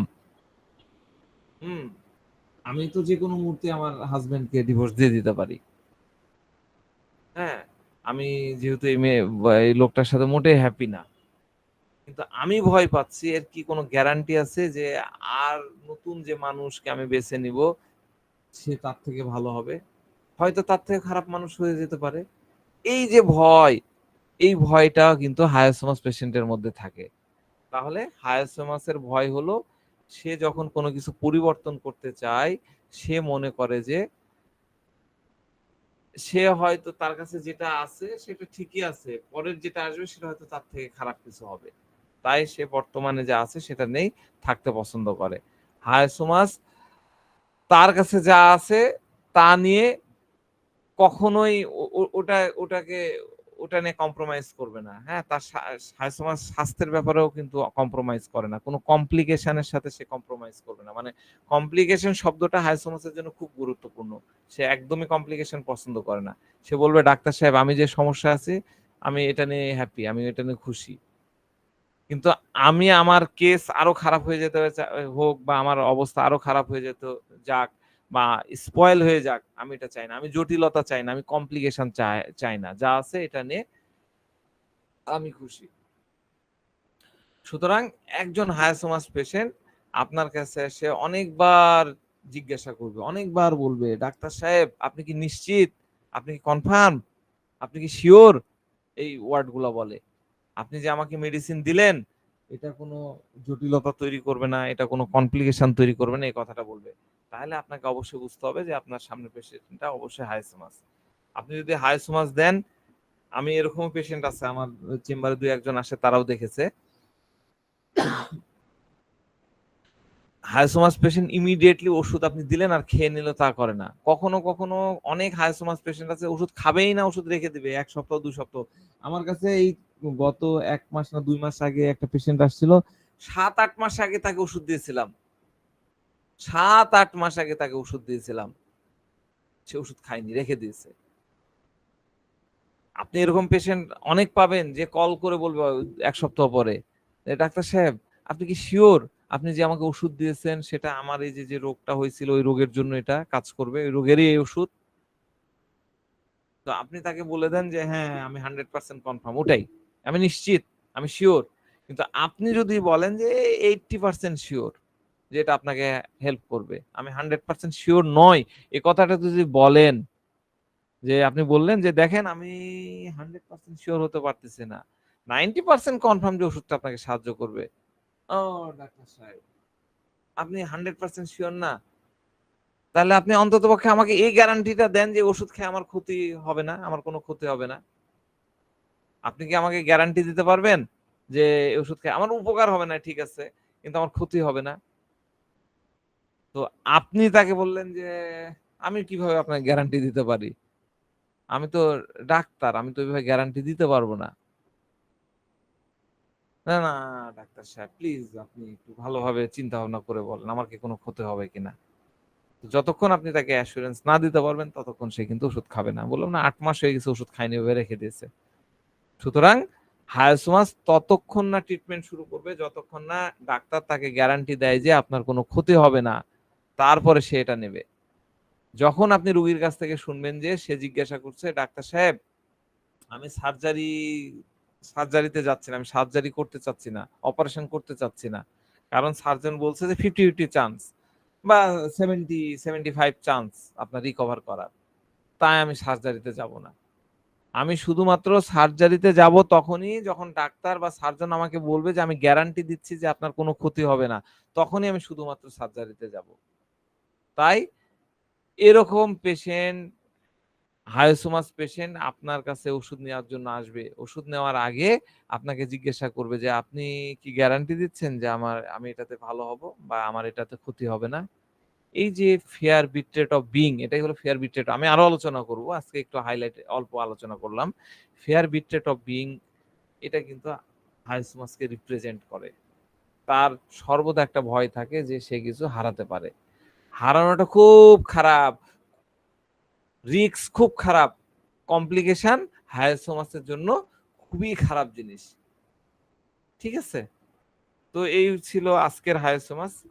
আমি তো যে কোনো মুহূর্তে আমার হাজবেন্ডকে ডিভোর্স দিয়ে দিতে পারি। হ্যাঁ, আমি যেহেতু এই লোকটার সাথে মোটেই হ্যাপি না, কিন্তু আমি ভয় পাচ্ছি এর কি কোনো গ্যারান্টি আছে যে আর নতুন যে মানুষকে আমি বেছে নিব সে তার থেকে ভালো হবে, হয়তো তার থেকে খারাপ মানুষ হয়ে যেতে পারে। এই যে ভয়, এই ভয়টা কিন্তু হায়াসোমাস পেশেন্টের মধ্যে থাকে। তাহলে হায়াসোমাসের ভয় হলো, সে যখন কোনো কিছু পরিবর্তন করতে চায়, সে মনে করে যে সে হয়তো তার কাছে যেটা আছে সেটা ঠিকই আছে, পরের যেটা আসবে সেটা হয়তো তার থেকে খারাপ কিছু হবে, তাই সে বর্তমানে যা আছে সেটা নেই, থাকতে পছন্দ করে। হায়াসোমাস তার কাছে যা আছে তা নিয়ে কখনোই ওটাকে ওটা নিয়ে কম্প্রোমাইজ করবে না। হ্যাঁ, তার হায়াসোমাস স্বাস্থ্যের ব্যাপারেও কিন্তু কম্প্রোমাইজ করে না, কোনো কমপ্লিকেশনের সাথে সে কম্প্রোমাইজ করবে না। মানে কমপ্লিকেশন শব্দটা হায়াসোমাসের জন্য খুব গুরুত্বপূর্ণ। সে একদমই কমপ্লিকেশন পছন্দ করে না। সে বলবে ডাক্তার সাহেব আমি যে সমস্যা আছে আমি এটা নিয়ে হ্যাপি, আমি এটা নিয়ে খুশি, কিন্তু আমি আমার কেস আরো খারাপ হয়ে যেতে হোক বা আমার অবস্থা আরো খারাপ হয়ে যেত যাক বা স্পয়েল হয়ে যাক, আমি এটা চাই না। আমি জটিলতা চাই না, আমি কমপ্লিকেশন চাই না, যা আছে এটা নিয়ে আমি খুশি। সুতরাং একজন হায়াসোমাস পেশেন্ট আপনার কাছে এসে অনেকবার জিজ্ঞাসা করবে, অনেকবার বলবে ডাক্তার সাহেব আপনি কি নিশ্চিত, আপনি কি কনফার্ম, আপনি কি শিওর, এই ওয়ার্ডগুলো বলে। আপনি যে আমাকে মেডিসিন দিলেন এটা কোনো জটিলতা তৈরি করবে না, এটা কোনো কমপ্লিকেশন তৈরি করবে না, এই কথাটা বলবে। তাহলে আপনাকে অবশ্যই বুঝতে হবে যে আপনার সামনে পেশেন্টটা অবশ্যই হায়াসোমাস। আপনি যদি হায়াসোমাস দেন, আমি এরকম পেশেন্ট আছে আমার চেম্বারে 2-1 জন আসে, তারাও দেখেছে হায়াসোমাস পেশেন্ট ইমিডিয়েটলি ওষুধ আপনি দিলেন আর খেয়ে নিল তা করে না। কখনো কখনো অনেক হায়াসোমাস পেশেন্ট আছে ওষুধ খাবেই না, ওষুধ রেখে দিবে 1 সপ্তাহ 2 সপ্তাহ। আমার কাছে এই গত 1 মাস না 2 মাস আগে একটা পেশেন্ট আসছিল, 7-8 মাস আগে তাকে ওষুধ দিয়েছিলাম, 7-8 মাস আগে তাকে ওষুধ দিয়েছিলাম, সে ওষুধ খায়নি, রেখে দিয়েছে। আপনি এরকম পেশেন্ট অনেক পাবেন যে কল করে বলবে 1 সপ্তাহ পরে, ডাক্তার সাহেব আপনি কি শিওর আপনি যে আমাকে ওষুধ দিয়েছেন সেটা আমার এই যে রোগটা হয়েছিল ওই রোগের জন্য এটা কাজ করবে, ওই রোগেরই এই ওষুধ? তো আপনি তাকে বলে দেন যে হ্যাঁ আমি 100% কনফার্ম, ওটাই আমি নিশ্চিত, আমি শিওর। কিন্তু আপনি যদি বলেন যে 80% শিওর যে এটা আপনাকে হেল্প করবে, আমি 100% শিওর নয়, এই কথাটা যদি বলেন, যে আপনি বললেন যে দেখেন আমি 100% শিওর হতে পারতেছি না, 90% কনফার্ম যে ওষুধটা আপনাকে সাহায্য করবে। ও ডাক্তার সাহেব আপনি 100% শিওর না, তাহলে আপনি অন্ততপক্ষে আমাকে এই গ্যারান্টিটা দেন যে ওষুধ খেয়ে আমার ক্ষতি হবে না, আমার কোনো ক্ষতি হবে না। আপনি কি আমাকে গ্যারান্টি দিতে পারবেন যে ওষুধ খেয়ে আমার উপকার হবে না, ঠিক আছে, কিন্তু আমার ক্ষতি হবে না? তো আপনি তাকে বললেন যে আমি কিভাবে আপনাকে গ্যারান্টি দিতে পারি, আমি তো ডাক্তার, আমি তো এইভাবে গ্যারান্টি দিতে পারবো না। না না ডাক্তার সাহেব প্লিজ আপনি একটু ভালোভাবে চিন্তা ভাবনা করে বলেন আমার কি কোনো ক্ষতি হবে কিনা। যতক্ষণ আপনি তাকে অ্যাসুরেন্স না দিতে পারবেন ততক্ষণ সে কিন্তু ওষুধ খাবে না। বললাম না 8 মাস হয়ে গেছে ওষুধ খায়নি, ওভাবে রেখে দিয়েছে। সুতরাং হায়াসোমাস ততক্ষণ না ট্রিটমেন্ট শুরু করবে যতক্ষণ না ডাক্তার তাকে গ্যারান্টি দেয় যে আপনার কোনো ক্ষতি হবে না, তারপরে সে এটা নেবে। যখন আপনি রোগীর কাছ থেকে শুনবেন যে সে জিজ্ঞাসা করছে ডাক্তার সাহেব আমি সার্জারিতে যাচ্ছি না, আমি সার্জারি করতে চাচ্ছি না, অপারেশন করতে চাচ্ছি না, কারণ সার্জন বলছে যে 50-50 চান্স বা 70-75 চান্স আপনার রিকভার করার, তাই আমি সার্জারিতে যাব না। আমি শুধুমাত্র সার্জারিতে যাব তখনই যখন ডাক্তার বা সার্জন আমাকে বলবে যে আমি গ্যারান্টি দিচ্ছি যে আপনার কোনো ক্ষতি হবে না, তখনই আমি শুধুমাত্র সার্জারিতে যাব। তাই এরকম পেশেন্ট, হায়োসোমাস পেশেন্ট আপনার কাছে ওষুধ নেওয়ার জন্য আসবে। ওষুধ নেওয়ার আগে আপনাকে জিজ্ঞাসা করবে যে আপনি কি গ্যারান্টি দিচ্ছেন যে আমি এটাতে ভালো হব বা আমার এটাতে ক্ষতি হবে না? এই যে ফেয়ার বিট্রেট অফ বিং, এটাই হলো ফেয়ার বিট্রেট। আমি আরো আলোচনা করব, আজকে একটু হাইলাইট অল্প আলোচনা করলাম। ফেয়ার বিট্রেট অফ বিং এটা কিন্তু হায়োসোমাসকে রিপ্রেজেন্ট করে। তার সর্বদা একটা ভয় থাকে যে সে কিছু হারাতে পারে। হারানোটা খুব খারাপ, রিস্ক খুব খারাপ, কমপ্লিকেশন হায়াসোমাসের জন্য খুবই খারাপ জিনিস। ঠিক আছে? তো এই ছিল আজকের হায়াসোমাস।